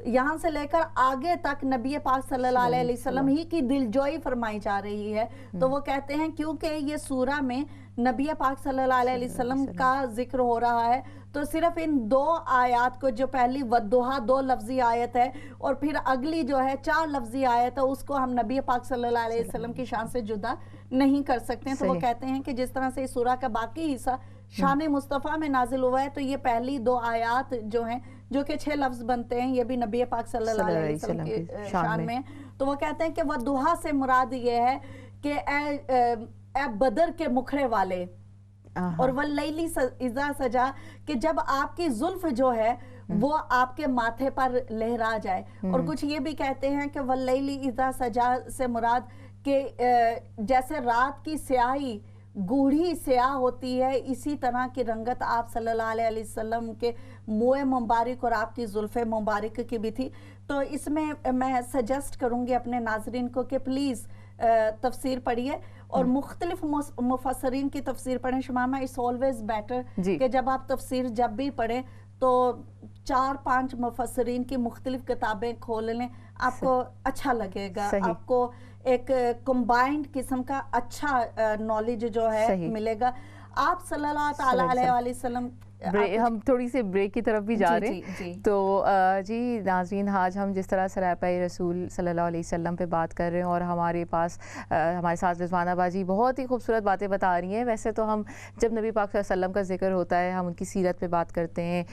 यहाँ से लेकर आगे तक नबी पाक सल्लल्लाहु अलैहि वसल्लम ही की दिलजोई फरमाई जा रही है। तो वो कहते हैं क्योंकि ये सूरा में नबी पाक सल्लल्लाहु अलैहि वसल्लम का जिक्र हो रहा है, तो सिर्फ इन दो आयत को, जो पहली वद्दुहा 2 लफ्जी आयत है और फिर अगली जो है 4 लफ्जी आयत है, उसको हम नबी पाक सल्लल्लाहु अलैहि वसल्लम की शान से जुदा नहीं कर सकते हैं। तो वो कहते हैं कि जिस तरह से इस सूरा का बाकी हिस्सा शान मुस्तफ़ा में नाजिल हुआ है, तो ये पहली 2 आयत जो हैं, जो कि 6 लफ्ज बनते हैं, ये भी नबी पाक सल्लल्लाहु अलैहि वसल्लम की शान में। तो वो कहते हैं कि वद्दुहा से मुराद ये है कि ए बदर के मुखड़े वाले, और वल्लैलि इज़ा सजा कि जब आपकी जुल्फ जो है वो आपके माथे पर लहरा जाए। और कुछ ये भी कहते हैं कि वल्लैलि इज़ा सजा से मुराद कि जैसे रात की स्याही गूढ़ी स्याह होती है, इसी तरह की रंगत आप सल्लल्लाहु अलैहि वसल्लम के मुँह मुबारक और आपकी जुल्फ़े मुबारक की भी थी। तो इसमें मैं सजेस्ट करूँगी अपने नाजरीन को कि प्लीज़ तफसीर पढ़िए और मुख्तलिफ मुफस्सरीन की तफसीर पढ़ें। शमामा, इट्स ऑलवेज बेटर कि जब आप तफसीर जब भी पढ़ें तो 4-5 मुफस्सरीन की मुख्तलिफ किताबें खोल लें, आपको अच्छा लगेगा, आपको एक कंबाइंड किस्म का अच्छा नॉलेज जो है मिलेगा। आप सल्लल्लाहु अलैहि वसल्लम, हम थोड़ी सी ब्रेक की तरफ भी जा रहे हैं। तो जी नाज़रीन, आज हम जिस तरह सरापाए रसूल सल्लल्लाहु अलैहि वसल्लम पे बात कर रहे हैं और हमारे पास हमारे साथ रिज़वाना बाजी बहुत ही खूबसूरत बातें बता रही हैं। वैसे तो हम जब नबी पाक सल्लल्लाहु अलैहि वसल्लम का जिक्र होता है, हम उनकी सीरत पे बात करते हैं,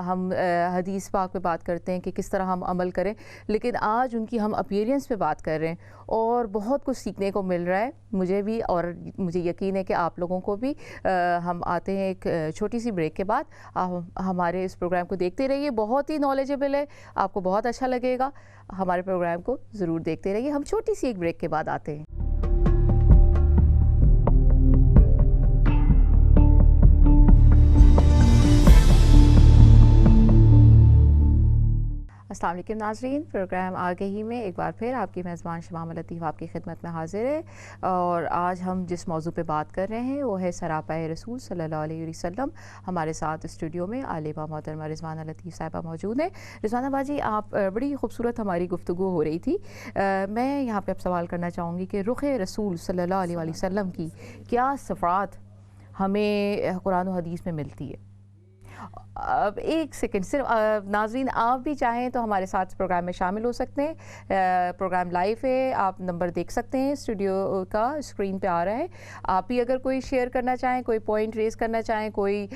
हम हदीस पाक पे बात करते हैं कि किस तरह हम अमल करें, लेकिन आज उनकी हम अपीयरेंस पे बात कर रहे हैं और बहुत कुछ सीखने को मिल रहा है मुझे भी, और मुझे यकीन है कि आप लोगों को भी। हम आते हैं एक छोटी सी ब्रेक के बाद। आप हमारे इस प्रोग्राम को देखते रहिए, बहुत ही नॉलेजेबल है, आपको बहुत अच्छा लगेगा। हमारे प्रोग्राम को ज़रूर देखते रहिए। हम छोटी सी एक ब्रेक के बाद आते हैं। अस्सलाम वालेकुम नाज़रीन, प्रोग्राम आगे ही में एक बार फिर आपकी मेज़बान शमामा लतीफ़ आपकी खिदमत में हाजिर है। और आज हम जिस मौजू पे बात कर रहे हैं वो है सरापाए रसूल सल्लल्लाहु अलैहि वसल्लम। हमारे साथ स्टूडियो में आलिमा मोहतरमा रिज़वाना लतीफ़ साहिबा मौजूद हैं। रिज़वाना बाजी, आप बड़ी खूबसूरत हमारी गुफ्तगू हो रही थी। मैं यहाँ पे अब सवाल करना चाहूँगी कि रुख़ रसूल सल्लल्लाहु अलैहि वसल्लम की क्या सिफ़ात हमें कुरान और हदीस में मिलती है? اب ایک سیکنڈ صرف ناظرین آپ بھی چاہیں تو ہمارے ساتھ پروگرام میں شامل ہو سکتے ہیں. پروگرام لائیو ہے, آپ نمبر دیکھ سکتے ہیں, اسٹوڈیو کا اسکرین پہ آ رہا ہے. آپ بھی اگر کوئی شیئر کرنا چاہیں, کوئی پوائنٹ ریز کرنا چاہیں, کوئی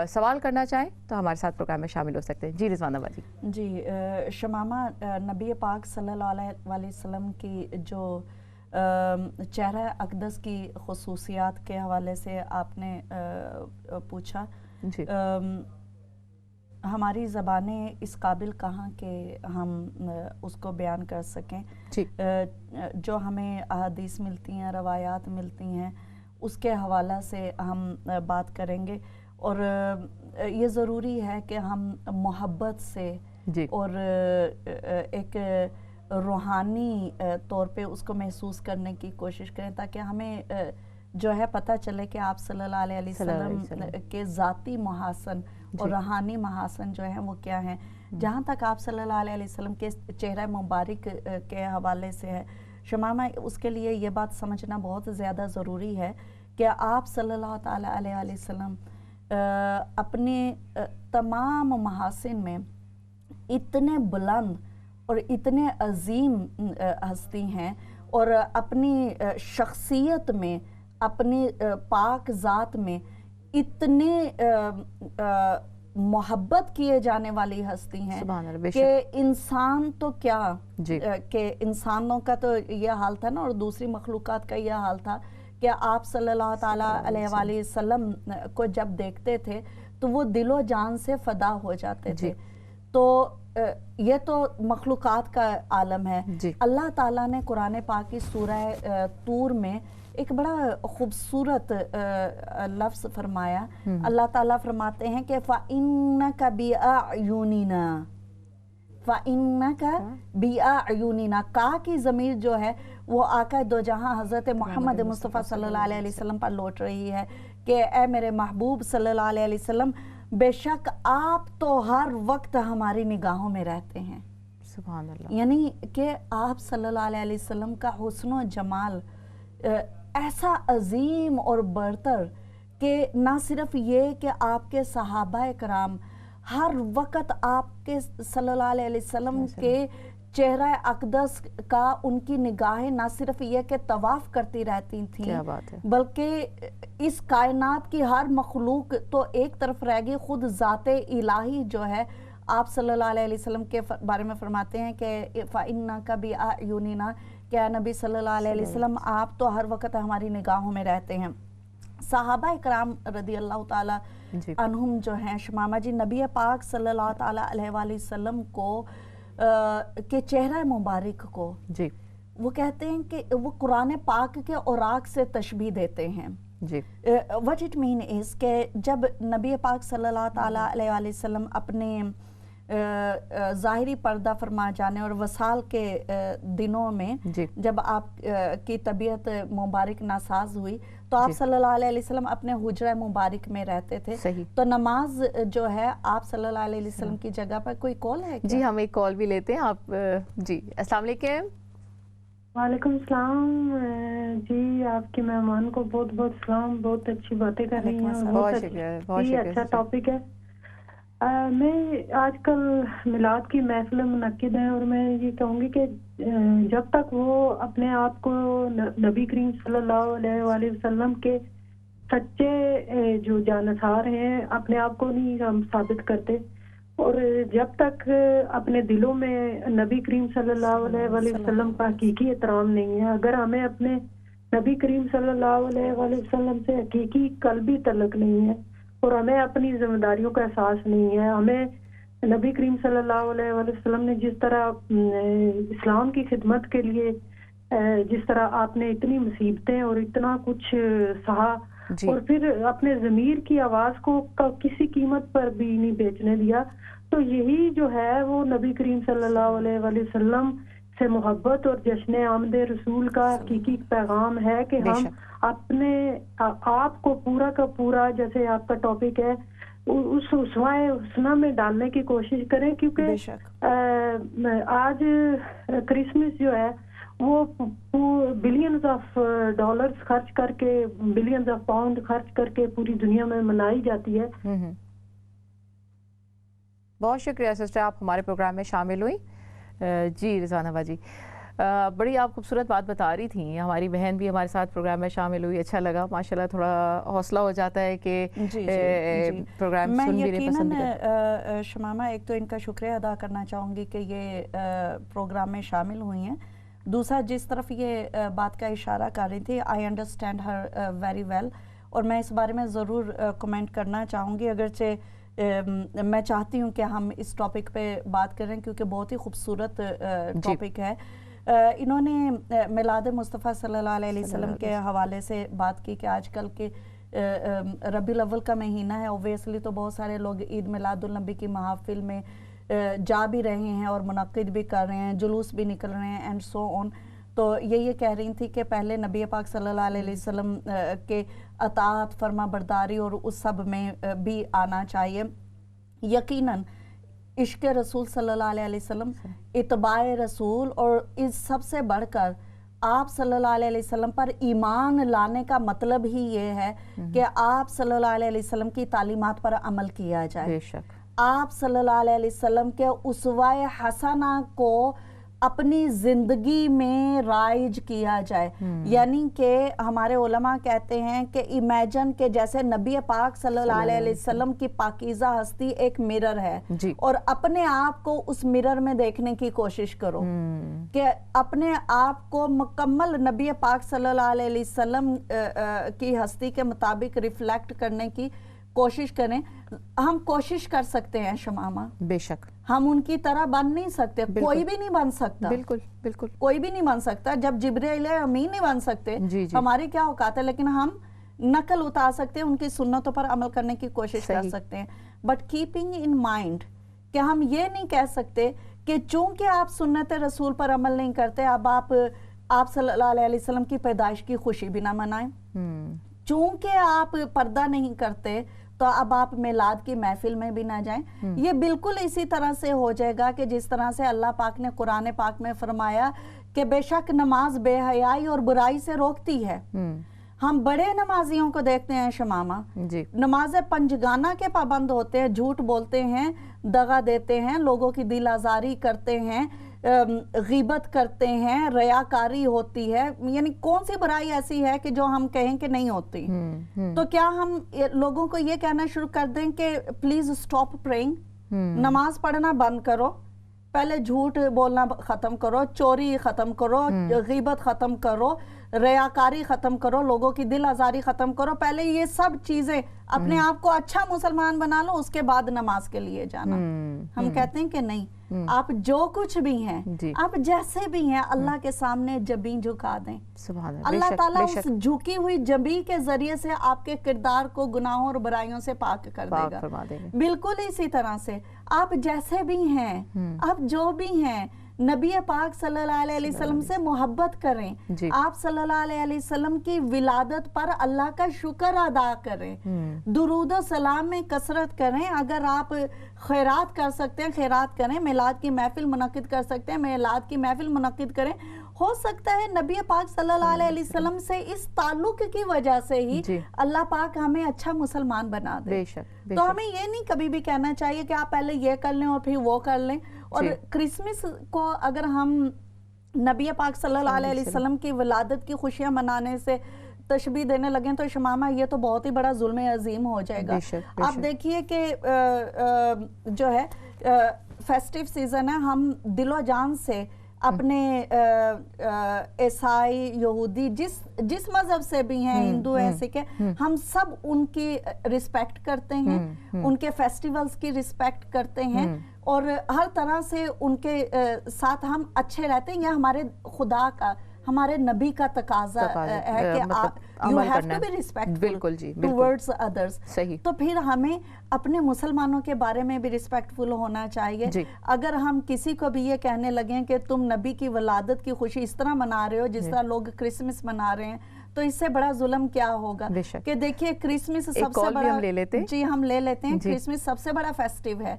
سوال کرنا چاہیں تو ہمارے ساتھ پروگرام میں شامل ہو سکتے ہیں. جی رضوان آبادی. جی شمامہ, نبی پاک صلی اللہ علیہ وسلم کی جو چہرہ اقدس کی خصوصیات کے حوالے سے آپ نے پوچھا, جی ہماری زبانیں اس قابل کہاں کہ ہم اس کو بیان کر سکیں. جی جو ہمیں احادیث ملتی ہیں, روایات ملتی ہیں, اس کے حوالہ سے ہم بات کریں گے. اور یہ ضروری ہے کہ ہم محبت سے جی اور ایک روحانی طور پہ اس کو محسوس کرنے کی کوشش کریں, تاکہ ہمیں جو ہے پتہ چلے کہ آپ صلی اللہ علیہ وسلم کے ذاتی محاسن اور روحانی محاسن جو ہیں وہ کیا ہیں. جہاں تک آپ صلی اللہ علیہ وسلم کے چہرہ مبارک کے حوالے سے ہے شمامہ, اس کے لیے یہ بات سمجھنا بہت زیادہ ضروری ہے کہ آپ صلی اللہ تعالیٰ علیہ وسلم اپنے تمام محاسن میں اتنے بلند اور اتنے عظیم ہستی ہیں, اور اپنی شخصیت میں, اپنی پاک ذات میں اتنے محبت کیے جانے والی ہستی ہیں کہ انسان تو کیا کہ انسانوں کا تو یہ حال تھا نا, اور دوسری مخلوقات کا یہ حال تھا کہ آپ صلی اللہ تعالیٰ علیہ وآلہ وسلم کو جب دیکھتے تھے تو وہ دل و جان سے فدا ہو جاتے تھے. تو یہ تو مخلوقات کا عالم ہے. اللہ تعالیٰ نے قرآن پاک کی سورہ طور میں ایک بڑا خوبصورت لفظ فرمایا. اللہ تعالیٰ فرماتے ہیں کہ فَإِنَّكَ بِأَعْيُنِنَا, فَإِنَّكَ بِأَعْيُنِنَا, کا کی ضمیر جو ہے وہ آقا دو جہاں حضرت محمد مصطفیٰ صلی اللہ علیہ وسلم پر لوٹ رہی ہے کہ اے میرے محبوب صلی اللہ علیہ وسلم, بے شک آپ تو ہر وقت ہماری نگاہوں میں رہتے ہیں. سبحان اللہ. یعنی کہ آپ صلی اللہ علیہ وسلم کا حسن و جمال ایسا عظیم اور برتر کہ نہ صرف یہ کہ آپ کے صحابہ کرام ہر وقت آپ کے صلی اللہ علیہ وسلم کے چہرہ اقدس کا ان کی نگاہیں نہ صرف یہ کہ طواف کرتی رہتی تھیں, بلکہ اس کائنات کی ہر مخلوق تو ایک طرف رہ گئی, خود ذات الہی جو ہے آپ صلی اللہ علیہ وسلم کے بارے میں فرماتے ہیں کہ فَإِنَّكَ بِأَعْيُنِنَا, کہ نبی صلی اللہ علیہ وسلم آپ تو ہر وقت ہماری نگاہوں میں رہتے ہیں. صحابہ اکرام رضی اللہ تعالی عنہم جو ہیں شمامہ جی, نبی پاک صلی اللہ تعالی علیہ وآلہ وسلم کو کے چہرہ مبارک کو وہ کہتے ہیں کہ وہ قرآن پاک کے اوراق سے تشبیہ دیتے ہیں. what it mean is کہ جب نبی پاک صلی اللہ تعالیٰ علیہ وآلہ وسلم اپنے ظاہری پردہ فرما جانے اور وصال کے دنوں میں جب آپ کی طبیعت مبارک ناساز ہوئی تو آپ صلی اللہ علیہ وسلم اپنے حجرہ مبارک میں رہتے تھے. تو نماز جو ہے آپ صلی اللہ علیہ وسلم کی جگہ پر کوئی کال ہے کیا؟ جی ہم ایک کال بھی لیتے ہیں. آپ جی السلام علیکم. وعلیکم السلام جی, آپ کے مہمان کو بہت بہت سلام, بہت اچھی باتیں کر رہی ہیں, بہت اچھا ٹاپک ہے. میں آج کل میلاد کی محفل منعقد ہیں اور میں یہ کہوں گی کہ جب تک وہ اپنے آپ کو نبی کریم صلی اللہ علیہ وآلہ وسلم کے سچے جو جانصار ہیں اپنے آپ کو نہیں ہم ثابت کرتے, اور جب تک اپنے دلوں میں نبی کریم صلی اللہ علیہ وآلہ وسلم کا حقیقی احترام نہیں ہے, اگر ہمیں اپنے نبی کریم صلی اللہ علیہ وآلہ وسلم سے حقیقی قلبی تعلق نہیں ہے اور ہمیں اپنی ذمہ داریوں کا احساس نہیں ہے, ہمیں نبی کریم صلی اللہ علیہ وآلہ وسلم نے جس طرح اسلام کی خدمت کے لیے جس طرح آپ نے اتنی مصیبتیں اور اتنا کچھ سہا اور پھر اپنے ضمیر کی آواز کو کسی قیمت پر بھی نہیں بیچنے دیا, تو یہی جو ہے وہ نبی کریم صلی اللہ علیہ وآلہ وسلم سے محبت اور جشن آمد رسول کا حقیقی پیغام ہے کہ ہم اپنے آپ کو پورا کا پورا, جیسے آپ کا ٹاپک ہے, اس اسوائے حسنہ میں ڈالنے کی کوشش کریں, کیونکہ آج کرسمس جو ہے وہ بلینز آف ڈالرز خرچ کر کے, بلینز آف پاؤنڈ خرچ کر کے پوری دنیا میں منائی جاتی ہے. بہت شکریہ سسٹر، آپ ہمارے پروگرام میں شامل ہوئی. جی رضوانہ باجی، بڑی آپ خوبصورت بات بتا رہی تھیں. ہماری بہن بھی ہمارے ساتھ پروگرام میں شامل ہوئی، اچھا لگا ماشاءاللہ. تھوڑا حوصلہ ہو جاتا ہے کہ پروگرام سن بھی رہے، پسند بھی میں شمامہ ایک تو ان کا شکریہ ادا کرنا چاہوں گی کہ یہ پروگرام میں شامل ہوئی ہیں. دوسرا، جس طرف یہ بات کا اشارہ کر رہی تھی، I understand her very well, اور میں اس بارے میں ضرور کمنٹ کرنا چاہوں گی. اگرچہ میں چاہتی ہوں کہ ہم اس ٹاپک پہ بات کریں کیونکہ بہت ہی خوبصورت ٹاپک ہے. انہوں نے میلاد مصطفیٰ صلی اللہ علیہ وسلم کے حوالے سے بات کی کہ آج کل کے ربیع الاول کا مہینہ ہے، اوبویسلی تو بہت سارے لوگ عید میلاد النبی کی محافل میں جا بھی رہے ہیں اور منعقد بھی کر رہے ہیں، جلوس بھی نکل رہے ہیں اینڈ سو آن. تو یہ کہہ رہی تھی کہ پہلے نبی پاک صلی اللہ علیہ وسلم کے اطاعت، فرما برداری اور اس سب میں بھی آنا چاہیے. یقیناً عشق رسول صلی اللہ علیہ وسلم، اتباع رسول، اور اس سب سے بڑھ کر آپ صلی اللہ علیہ وسلم پر ایمان لانے کا مطلب ہی یہ ہے کہ آپ صلی اللہ علیہ وسلم کی تعلیمات پر عمل کیا جائے. بے شک آپ صلی اللہ علیہ وسلم کے اسوہ حسنہ کو اپنی زندگی میں رائج کیا جائے. یعنی کہ ہمارے علماء کہتے ہیں کہ امیجن کہ جیسے نبی پاک صلی اللہ علیہ وسلم کی پاکیزہ ہستی ایک مرر ہے، اور اپنے آپ کو اس مرر میں دیکھنے کی کوشش کرو کہ اپنے آپ کو مکمل نبی پاک صلی اللہ علیہ وسلم کی ہستی کے مطابق ریفلیکٹ کرنے کی کوشش کریں. ہم کوشش کر سکتے ہیں شمامہ، بے شک ہم ان کی طرح بن نہیں سکتے، کوئی بھی نہیں بن سکتا، بالکل بالکل کوئی بھی نہیں بن سکتا. جب جبرائیل امین نہیں بن سکتے، ہماری کیا اوقات ہے، لیکن ہم نقل اتار سکتے ہیں، ان کی سنتوں پر عمل کرنے کی کوشش کر سکتے ہیں. بٹ کیپنگ ان مائنڈ کہ ہم یہ نہیں کہہ سکتے کہ چونکہ آپ سنت رسول پر عمل نہیں کرتے، اب آپ صلی اللہ علیہ وسلم کی پیدائش کی خوشی بھی نہ منائیں. چونکہ آپ پردہ نہیں کرتے تو اب آپ میلاد کی محفل میں بھی نہ جائیں. یہ بالکل اسی طرح سے ہو جائے گا کہ جس طرح سے اللہ پاک نے قرآن پاک میں فرمایا کہ بے شک نماز بے حیائی اور برائی سے روکتی ہے. ہم بڑے نمازیوں کو دیکھتے ہیں شمامہ، نماز پنجگانہ کے پابند ہوتے ہیں، جھوٹ بولتے ہیں، دغا دیتے ہیں، لوگوں کی دل آزاری کرتے ہیں، غیبت کرتے ہیں، ریاکاری ہوتی ہے. یعنی کون سی برائی ایسی ہے کہ جو ہم کہیں کہ نہیں ہوتی؟ تو کیا ہم لوگوں کو یہ کہنا شروع کر دیں کہ پلیز اسٹاپ پریئنگ، نماز پڑھنا بند کرو، پہلے جھوٹ بولنا ختم کرو، چوری ختم کرو، غیبت ختم کرو، ریاکاری ختم کرو، لوگوں کی دل آزاری ختم کرو، پہلے یہ سب چیزیں اپنے آپ کو اچھا مسلمان بنا لو، اس کے بعد نماز کے لیے جانا. ہم کہتے ہیں کہ نہیں، آپ جو کچھ بھی ہیں، آپ جیسے بھی ہیں، اللہ کے سامنے جبیں جھکا دیں. اللہ تعالیٰ اس جھکی ہوئی جبیں کے ذریعے سے آپ کے کردار کو گناہوں اور برائیوں سے پاک کر دے گا. بالکل اسی طرح سے آپ جیسے بھی ہیں، آپ جو بھی ہیں، نبی پاک صلی اللہ علیہ وسلم سے محبت کریں. آپ صلی اللہ علیہ وسلم کی ولادت پر اللہ کا شکر ادا کریں، درود و سلام میں کثرت کریں. اگر آپ خیرات کر سکتے ہیں خیرات کریں، میلاد کی محفل منعقد کر سکتے ہیں میلاد کی محفل منعقد کریں. ہو سکتا ہے نبی پاک صلی اللہ علیہ وسلم سے اس تعلق کی وجہ سے ہی اللہ پاک ہمیں اچھا مسلمان بنا دے. تو ہمیں یہ نہیں کبھی بھی کہنا چاہیے کہ آپ پہلے یہ کر لیں اور پھر وہ کر لیں. اور کرسمس کو اگر ہم نبی پاک صلی اللہ علیہ وسلم کی ولادت کی خوشیاں منانے سے تشبیہ دینے لگیں تو شمامہ یہ تو بہت ہی بڑا ظلم عظیم ہو جائے گا. آپ دیکھیے کہ جو ہے فیسٹیو سیزن ہے، ہم دل و جان سے اپنے عیسائی، یہودی، جس مذہب سے بھی ہیں، ہندو ہیں، سکھ ہیں، ہم سب ان کی رسپیکٹ کرتے ہیں، ان کے فیسٹیولز کی رسپیکٹ کرتے ہیں، اور ہر طرح سے ان کے ساتھ ہم اچھے رہتے ہیں. یہ ہمارے خدا کا، ہمارے نبی کا تقاضا ہے کہ you have to be respectful towards others. تو پھر ہمیں اپنے مسلمانوں کے بارے میں بھی ریسپیکٹفل ہونا چاہیے. اگر ہم کسی کو بھی یہ کہنے لگیں کہ تم نبی کی ولادت کی خوشی اس طرح منا رہے ہو جس طرح لوگ کرسمس منا رہے ہیں، تو اس سے بڑا ظلم کیا ہوگا؟ کہ دیکھیے کرسمس سب سے بڑا، جی ہم لے لیتے ہیں، کرسمس سب سے بڑا فیسٹیو ہے.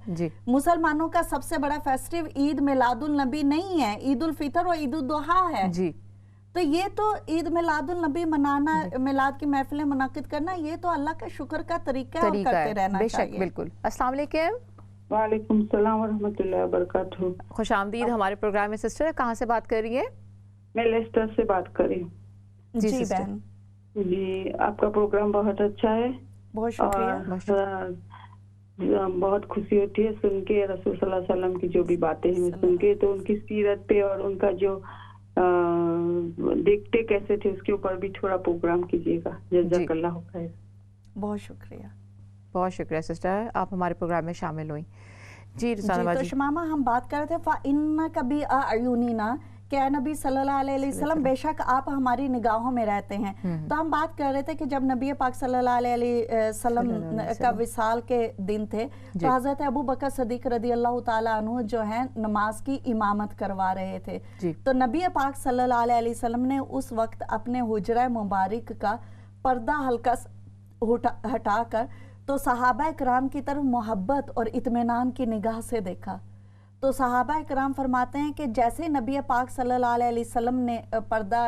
مسلمانوں کا سب سے بڑا فیسٹیو عید میلاد النبی نہیں ہے، عید الفطر اور عید الاضحیٰ ہے. تو یہ تو عید میلاد النبی منانا، میلاد کی محفلیں منعقد کرنا، یہ تو اللہ کا شکر کا طریقہ ہے اور کرتے رہنا چاہیے. بالکل. السلام علیکم. वालेकुम सलाम वरहमतुल्लाहि वबरकातुहू। खुश आमदीद हमारे प्रोग्राम में सिस्टर। कहाँ से बात कर रही है? मैं लेस्टर से बात कर रही हूँ। जी बहन जी, आपका प्रोग्राम बहुत अच्छा है, बहुत शुक्रिया। बहुत खुशी होती है सुन के रसूल सल्लल्लाहु अलैहि वसल्लम की जो भी बातें हैं सुन के, तो उनकी सीरत पे और उनका जो देखते कैसे थे उसके ऊपर भी थोड़ा प्रोग्राम कीजिएगा। जज़ाकल्लाह खैर। बहुत शुक्रिया, बहुत शुक्रिया सिस्टर, आप हमारे प्रोग्राम में शामिल हुई। जी रिसाना तो शमामा हम बात कर रहे थे फ़इन्ना कभी अयुनीना कि नबी सल्लल्लाहु अलैहि वसल्लम बेशक आप हमारी निगाहों में रहते हैं। तो हम बात कर रहे थे कि जब नबी पाक सल्लल्लाहु अलैहि वसल्लम का विसाल के दिन थे तो हज़रत अबू बकर सदीक रदी अल्लाह ताला अन्हु जो है नमाज की इमामत करवा रहे थे। तो नबी पाक सल्लल्लाहु अलैहि वसल्लम ने उस वक्त अपने हुजरा मुबारक का पर्दा हल्का हटाकर तो सहाबा इकराम की तरफ मोहब्बत और इत्मीनान की निगाह से देखा। तो सहाबा इकराम फरमाते हैं कि जैसे नबी पाक सल्लल्लाहु अलैहि वसल्लम ने पर्दा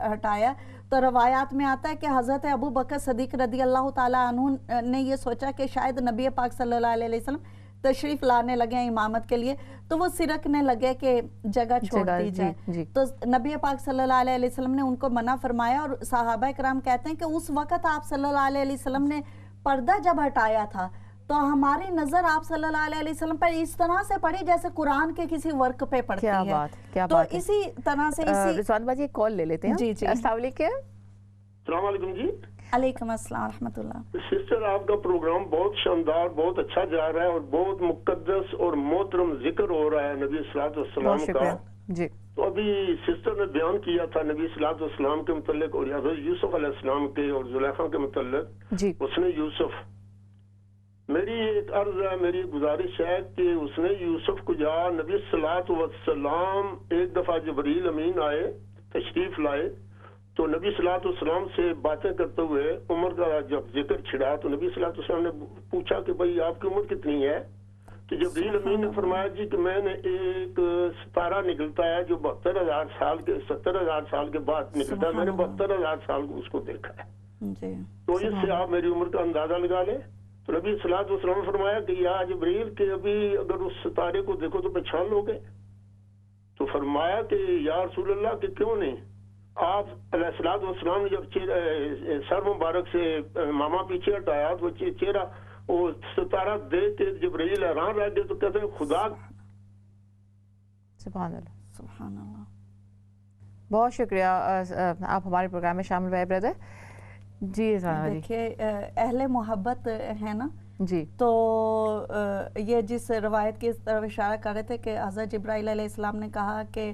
हटाया तो रवायात में आता है कि हज़रत अबू बकर सदीक रदी अल्लाह ताला अन्हु ने ये सोचा कि शायद नबी पाक सल्लल्लाहु अलैहि वसल्लम तशरीफ लाने लगे हैं इमामत के लिए, तो वो सिरकने लगे कि जगह छोड़ दी जाए। तो नबी पाक सल्लल्लाहु अलैहि वसल्लम ने उनको मना फरमाया और सहाबा इकराम कहते हैं कि उस वक़्त आप सल्लल्लाहु अलैहि वसल्लम ने पर्दा जब हटाया था तो हमारी नजर आप सल्लल्लाहु अलैहि वसल्लम पर इस तरह से पड़ी जैसे कुरान के किसी वर्क पे पड़ती है। क्या तो बात इसी तरह से रिजवान बाजी एक कॉल ले लेते हैं। जी जी, अस्सलाम वालेकुम। अस्सलाम वालेकुम जी। अलैकुम अस्सलाम रहमतुल्लाह। सिस्टर आपका प्रोग्राम बहुत शानदार, बहुत अच्छा जा रहा है और बहुत मुकद्दस और मोहतरम जिक्र हो रहा है नबी सल्लल्लाहु अलैहि वसल्लम का जी। तो अभी सिस्टर ने बयान किया था नबी सल्लल्लाहु अलैहि वसल्लम के मुतल्लिक और हज़रत यूसुफ अलैहिस्सलाम के और जुलेखा के मुतल्लिक जी। उसने यूसुफ, मेरी एक अर्ज है, मेरी गुजारिश है कि उसने यूसुफ को जा नबी सल्लल्लाहु अलैहि वसल्लम एक दफा जबरील अमीन आए तशरीफ लाए तो नबी सल्लल्लाहु अलैहि वसल्लम से बातें करते हुए उम्र का जब जिक्र छिड़ा तो नबी सल्लल्लाहु अलैहि वसल्लम ने पूछा कि भाई आपकी उम्र कितनी है? तो जबरील अमीन ने फरमाया जी कि मैंने एक सितारा निकलता है जो 72,000 साल के 70,000 साल के बाद निकलता है, मैंने 72,000 साल को उसको देखा है जी। तो इससे आप मेरी उम्र का अंदाजा लगा लें। तो नबी सल्लल्लाहु अलैहि वसल्लम ने फरमाया कि या जबरील के अभी अगर उस सितारे को देखो तो पहचान लोगे? तो फरमाया कि या रसूल अल्लाह कि क्यों नहीं। आप अलैहिस्सलातु वस्सलाम ने जब सर मुबारक से मामा पीछे हटाया तो चेहरा वो सितारा देख के जबरील हैरान रह गए तो कहते हैं खुदा। सुभान अल्लाह, सुभान अल्लाह। बहुत शुक्रिया आप हमारे प्रोग्राम में शामिल हुए ब्रदर जी। देखिए अहले मोहब्बत है ना जी, तो ये जिस रवायत की तरफ इशारा कर रहे थे कि हज़रत जिब्राइल अलैहिस्सलाम ने कहा कि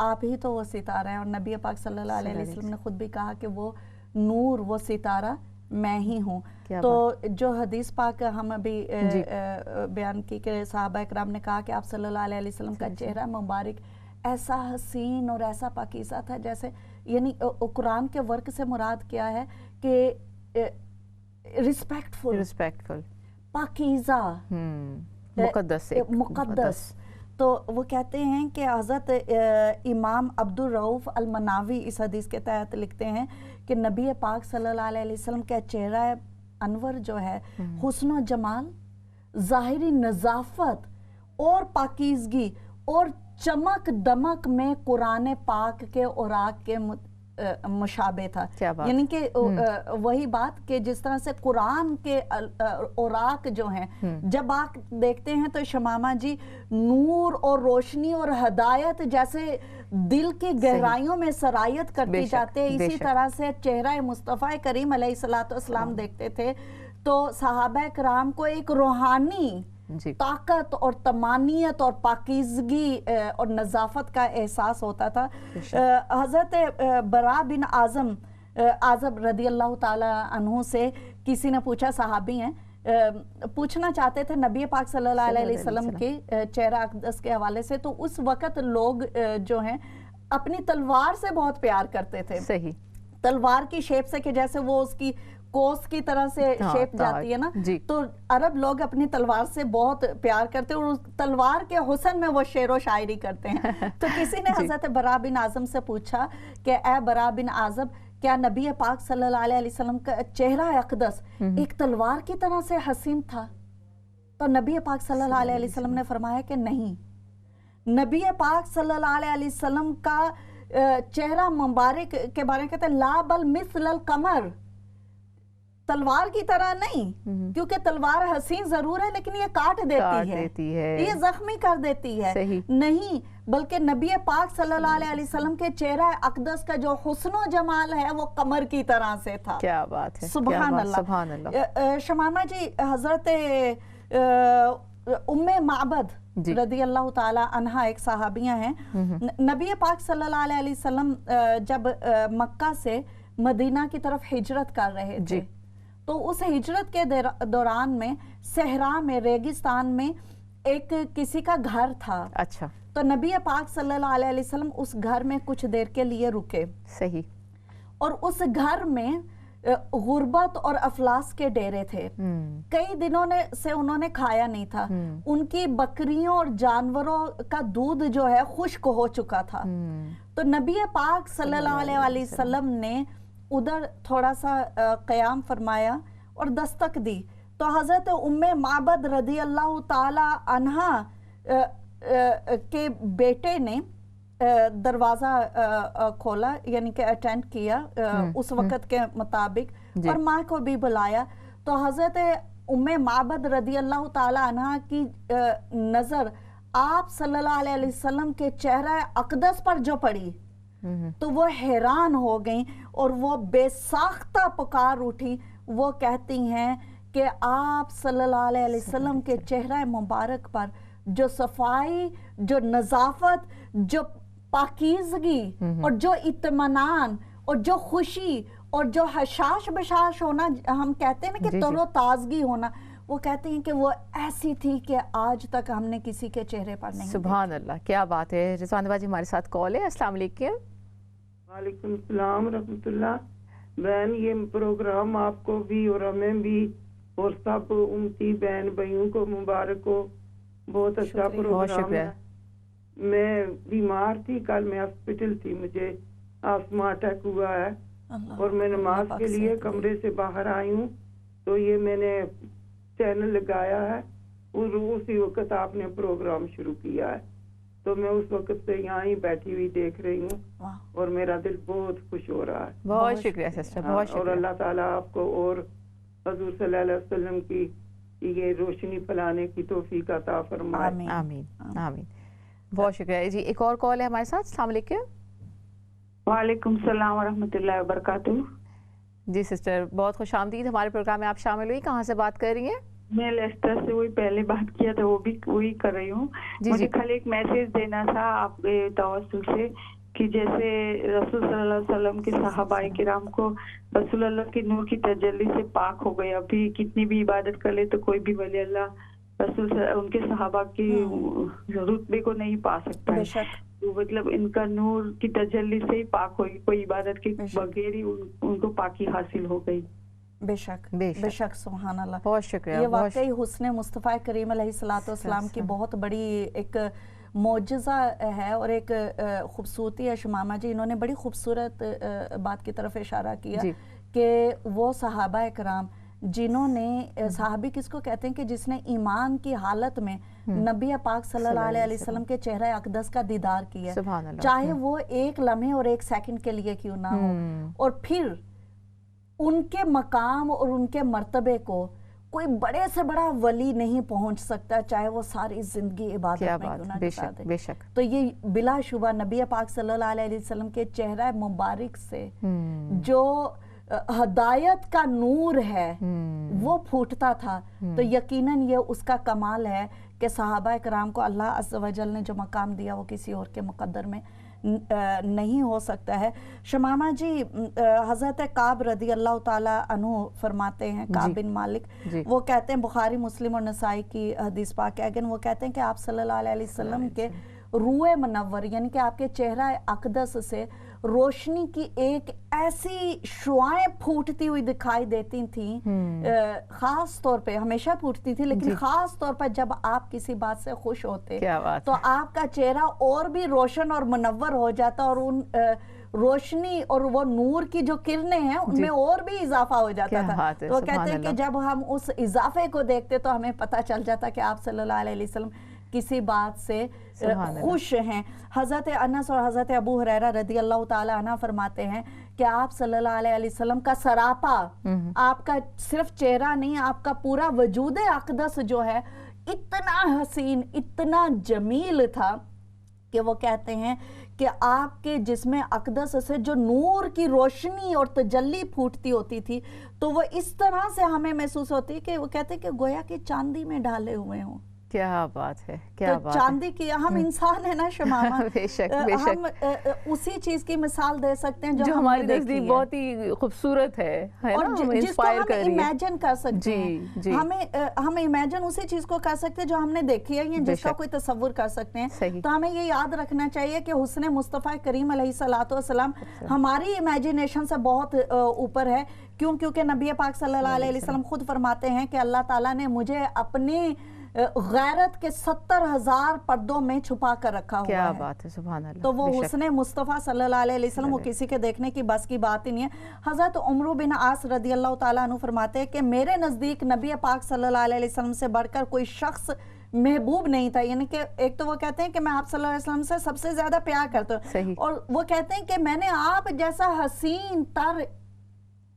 आप ही तो वो सितारा है और नबी पाक सल्लल्लाहु अलैहि वसल्लम ने खुद भी कहा कि वो नूर वो सितारा मैं ही हूँ। तो जो हदीस पाक हम अभी बयान की कि सहाबा इकराम ने कहा कि आप सल्लल्लाहु अलैहि वसल्लम का चेहरा मुबारक ऐसा हसीन और ऐसा पाकीज़ा था जैसे, यानी कुरान के वर्क से मुराद क्या है कि रिस्पेक्टफुल पाकीज़ा मुक़द्दस। तो वो कहते हैं कि हज़रत इमाम अब्दुल रऊफ़ अल मनावी इस हदीस के तहत लिखते हैं कि नबी पाक सल्लल्लाहु अलैहि वसल्लम का चेहरा अनवर जो है हुस्न जमाल, ज़ाहिरी नज़ाफ़त और पाकीज़गी और चमक दमक में कुरान पाक के औराक के मुशाबे था। यानी कि वही बात कि जिस तरह से कुरान के औराक जो हैं जब आप देखते हैं तो शमामा जी नूर और रोशनी और हदायत जैसे दिल की गहराइयों में सरायत करती जाते हैं, इसी तरह से चेहरा मुस्तफ़ा करीम अलैहिस्सलातु वस्सलाम देखते थे तो सहाबा किराम को एक रूहानी ताकत और तमानियत और पाकीज़गी और नज़ाफ़त का एहसास होता था। हज़रत बरा बिन आज़ब रदी अल्लाह ताला अन्हु से किसी ने पूछा, सहाबी हैं, पूछना चाहते थे नबी पाक सल्लल्लाहु अलैहि वसल्लम के चेहरा अक़दस के हवाले से, तो उस वक़्त लोग जो हैं अपनी तलवार से बहुत प्यार करते थे। सही, तलवार की शेप से कि जैसे वो उसकी कोस की तरह से शेप जाती है ना, तो अरब लोग अपनी तलवार से बहुत प्यार करते हैं और उस तलवार के हुस्न में वो शेरो शायरी करते हैं। तो किसी ने हज़रत बरा बिन आज़म से पूछा कि ए बरा बिन आज़ब, क्या नबी पाक सल्लल्लाहु अलैहि वसल्लम का चेहरा अक़दस एक तलवार की तरह से हसीन था? तो تو نبی پاک صلی اللہ علیہ وسلم نے فرمایا کہ نہیں، نبی پاک صلی اللہ علیہ وسلم کا چہرہ مبارک کے بارے میں کہتے ہیں لا بل مثل القمر، تلوار کی طرح نہیں، کیونکہ تلوار حسین ضرور ہے لیکن یہ کاٹ دیتی ہے، یہ زخمی کر دیتی ہے، نہیں، بلکہ نبی پاک صلی اللہ علیہ وسلم کے چہرہ اقدس کا جو حسن و جمال ہے وہ قمر کی طرح سے تھا. کیا بات ہے، سبحان اللہ. شمامہ جی، حضرت ام معبد رضی اللہ تعالی عنہ ایک صحابیہ ہیں. نبی پاک صلی اللہ علیہ وسلم جب مکہ سے مدینہ کی طرف ہجرت کر رہے تھے تو اس ہجرت کے دوران میں صحرا میں، ریگستان میں ایک کسی کا گھر تھا. اچھا. تو نبی پاک صلی اللہ علیہ وسلم اس گھر میں کچھ دیر کے لیے رکے. صحیح. اور اس گھر میں غربت اور افلاس کے ڈیرے تھے. کئی دنوں سے انہوں نے کھایا نہیں تھا. ان کی بکریوں اور جانوروں کا دودھ جو ہے خشک ہو چکا تھا. تو نبی پاک صلی اللہ علیہ وسلم نے ادھر تھوڑا سا قیام فرمایا اور دستک دی. تو حضرت ام معبد رضی اللہ تعالی عنہ کے بیٹے نے دروازہ کھولا، یعنی کہ اٹینڈ کیا اس وقت کے مطابق، اور ماں کو بھی بلایا. تو حضرت ام معبد رضی اللہ تعالی عنہ کی نظر آپ صلی اللہ علیہ وسلم کے چہرہ اقدس پر جو پڑی تو وہ حیران ہو گئیں اور وہ بے ساختہ پکار اٹھی. وہ کہتی ہیں کہ آپ صلی اللہ علیہ وسلم کے چہرہ مبارک پر جو صفائی، جو نظافت، جو پاکیزگی اور جو اطمینان اور جو خوشی اور جو حشاش بشاش ہونا، ہم کہتے ہیں نا کہ تر و تازگی ہونا، وہ کہتے ہیں کہ وہ ایسی تھی کہ آج تک ہم نے کسی کے چہرے پر نہیں. سبحان اللہ، کیا بات ہے. رضوان باجی ہمارے ساتھ کال ہے. السلام علیکم. وعلیکم السلام ورحمۃ اللہ. بہن، یہ پروگرام آپ کو بھی اور ہمیں بھی اور سب امتی بہن بھائیوں کو مبارک ہو. بہت اچھا پروگرام ہے. میں بیمار تھی، کل میں ہاسپٹل تھی، مجھے آسما اٹیک ہوا ہے اور میں نماز کے لیے کمرے سے باہر آئی ہوں تو یہ میں نے چینل لگایا ہے اور اسی وقت آپ نے پروگرام شروع کیا ہے تو میں اس وقت سے یہاں ہی بیٹھی ہوئی دیکھ رہی ہوں اور میرا دل بہت خوش ہو رہا ہے. بہت شکریہ سسٹر، بہت شکریہ. اور اللہ تعالیٰ آپ کو اور حضور صلی اللہ علیہ وسلم کی یہ روشنی پھیلانے کی توفیق عطا فرمائے. آمین آمین. بہت شکریہ جی. ایک اور کال ہے ہمارے ساتھ. السلام علیکم. وعلیکم السلام ورحمۃ اللہ وبرکاتہ. جی سسٹر، بہت خوش آمدید ہمارے پروگرام میں آپ شامل ہوئی. کہاں سے بات کر رہی ہیں؟ میں لیسٹر سے وہی پہلے بات کیا تھا وہ بھی وہی کر رہی ہوں. مجھے کل ایک میسج دینا تھا آپ کے توسل سے کہ جیسے رسول صلی اللہ علیہ وسلم کے صحابہ کرام کو رسول اللہ کی نور کی تجلی سے پاک ہو گئے. ابھی کتنی بھی عبادت کر لے تو کوئی بھی ولی اللہ رسول ان کے صحابہ کی رتبے کو نہیں پا سکتا ہے. تو مطلب ان کا نور کی تجلی سے ہی پاک ہوئی، کوئی عبادت کے بغیر ہی ان کو پاکی حاصل ہو گئی. بے شک بے شک. سبحان اللہ. بہت شکریہ. یہ واقعی حسن مصطفیٰ کریم علیہ الصلوۃ والسلام کی بہت بڑی ایک معجزہ ہے اور ایک خوبصورتی ہے. شمامہ جی انہوں نے بڑی خوبصورت بات کی طرف اشارہ کیا کہ وہ صحابہ کرام جنہوں نے، صحابی کس کو کہتے ہیں کہ جس نے ایمان کی حالت میں نبی پاک صلی اللہ علیہ وسلم کے چہرہ اقدس کا دیدار کیا، چاہے وہ ایک لمحے اور ایک سیکنڈ کے لیے کیوں نہ ہو، اور پھر ان کے مقام اور ان کے مرتبے کو کوئی بڑے سے بڑا ولی نہیں پہنچ سکتا، چاہے وہ ساری زندگی عبادت میں کیوں نہ گزار دے. تو یہ بلا شبہ نبی پاک صلی اللہ علیہ وسلم کے چہرہ مبارک سے جو ہدایت کا نور ہے وہ پھوٹتا تھا. تو یقیناً یہ اس کا کمال ہے کہ صحابہ کرام کو اللہ عز و جل نے جو مقام دیا وہ کسی اور کے مقدر میں نہیں ہو سکتا ہے. شمامہ جی، حضرت کعب رضی اللہ تعالی عنہ فرماتے ہیں، کعب بن مالک، وہ کہتے ہیں، بخاری مسلم اور نسائی کی حدیث پاک ہے، وہ کہتے ہیں کہ آپ صلی اللہ علیہ وسلم کے روح منور یعنی کہ آپ کے چہرہ اقدس سے روشنی کی ایک ایسی شعائیں پھوٹتی ہوئی دکھائی دیتی تھیں، خاص طور پہ، ہمیشہ پھوٹتی تھی لیکن خاص طور پر جب آپ کسی بات سے خوش ہوتے تو آپ کا چہرہ اور بھی روشن اور منور ہو جاتا اور रोशनी और वो नूर की जो किरणें हैं उनमें और भी इजाफा हो जाता था। तो कहते हैं कि जब हम उस इजाफे को देखते तो हमें पता चल जाता कि आप सल्लल्लाहु अलैहि वसल्लम किसी बात से खुश हैं। हज़रत अनस और हज़रत अबू हुरैरा रदी अल्लाह ताला अन्हु फरमाते हैं कि आप सल्लल्लाहु अलैहि वसल्लम का सरापा, आपका सिर्फ चेहरा नहीं, आपका पूरा वजूद अक़दस जो है इतना हसीन, इतना जमील था कि वो कहते हैं कि आपके जिस्म अक़दस से जो नूर की रोशनी और तजल्ली फूटती होती थी तो वो इस तरह से हमें महसूस होती है कि वो कहते हैं कि गोया कि चांदी में ढाले हुए हों। क्या बात है, क्या तो बात चांदी की, हम इंसान है ना शमामा, बेशक, बेशक। हम उसी चीज की मिसाल दे सकते हैं जो हमारे नजदीक बहुत ही खूबसूरत है और ना, जिसको हम इमेजिन कर सकते हैं। जी। हम इमेजिन उसी चीज को कर सकते हैं जो हमने देखी है, जिसका कोई तसव्वुर कर सकते हैं। तो हमें ये याद रखना चाहिए कि हुस्न मुस्तफ़ा करीम अलैहिस्सलातु वस्सलाम हमारी इमेजिनेशन से बहुत ऊपर है। क्योंकि नबी पाक सल्लल्लाहु अलैहि वसल्लम खुद फरमाते हैं कि अल्लाह ताला ने मुझे अपनी गैरत के 70,000 पर्दों में छुपा कर रखा हुआ है। क्या बात है, सुभान अल्लाह। तो वो हुस्ने मुस्तफ़ा सल्लल्लाहु अलैहि वसल्लम वो किसी के देखने की बस की बात ही नहीं है। हज़रत उमर बिन आस रदी अल्लाह ताला अन्हु फरमाते हैं कि मेरे नज़दीक नबी पाक सल्लल्लाहु अलैहि वसल्लम से बढ़कर कोई शख्स महबूब नहीं था। यानी कि एक तो वो कहते हैं कि मैं आप सल्लल्लाहु अलैहि वसल्लम से सबसे ज्यादा प्यार करता हूँ, और वो कहते हैं कि मैंने आप जैसा हसीन तर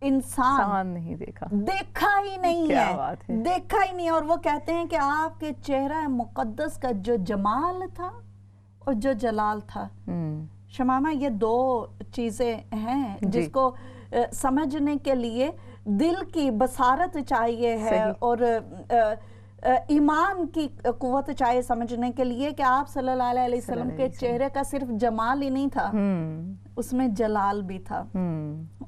इंसान नहीं देखा ही नहीं है, देखा ही नहीं। और वो कहते हैं कि आपके चेहरा मुक़द्दस का जो जमाल था और जो जलाल था, शमामा, ये दो चीजें हैं जिसको समझने के लिए दिल की बसारत चाहिए है और ईमान की कुव्वत चाहिए समझने के लिए कि आप सल्लल्लाहु अलैहि वसल्लम के चेहरे का सिर्फ जमाल ही नहीं था, उसमें जलाल भी था।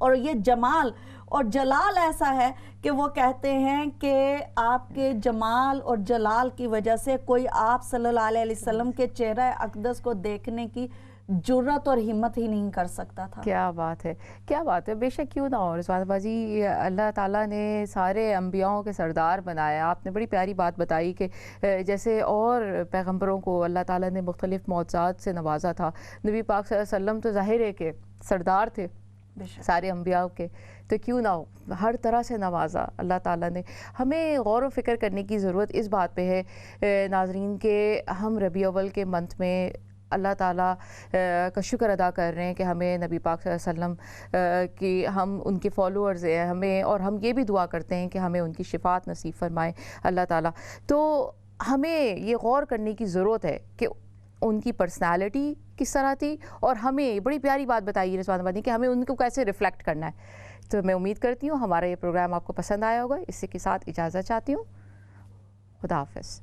और ये जमाल और जलाल ऐसा है कि वो कहते हैं कि आपके जमाल और जलाल की वजह से कोई आप सल्लल्लाहु अलैहि वसल्लम के चेहरा अक़दस को देखने की जुर्रत और हिम्मत ही नहीं कर सकता था। क्या बात है, क्या बात है। बेशक क्यों ना हो रिज़वाना बाजी, अल्लाह ताला ने सारे अंबियाओं के सरदार बनाया। आपने बड़ी प्यारी बात बताई कि जैसे और पैगंबरों को अल्लाह ताला ने मुख्तलिफ मौज़ात से नवाजा था, नबी पाक सल्लल्लाहु अलैहि वसल्लम तो ज़ाहिर है कि सरदार थे सारे अंबियाओं के, तो क्यों ना हो, हर तरह से नवाजा अल्लाह ताला ने। हमें गौर व फिक्र करने की ज़रूरत इस बात पे है नाज़रीन के हम रबी अव्वल के मंथ में अल्लाह ताला का शुक्र अदा कर रहे हैं कि हमें नबी पाक सल्लल्लाहु अलैहि वसल्लम की हम उनके फॉलोअर्स हैं हमें, और हम ये भी दुआ करते हैं कि हमें उनकी शिफात नसीब फरमाए अल्लाह ताला। तो हमें ये गौर करने की ज़रूरत है कि उनकी पर्सनालिटी किस तरह थी, और हमें बड़ी प्यारी बात बताई रिज़वाना बाजी कि हमें उनको कैसे रिफ़्लेक्ट करना है। तो मैं उम्मीद करती हूँ हमारा ये प्रोग्राम आपको पसंद आया होगा। इसी के साथ इजाज़त चाहती हूँ। खुदा हाफ़िज़।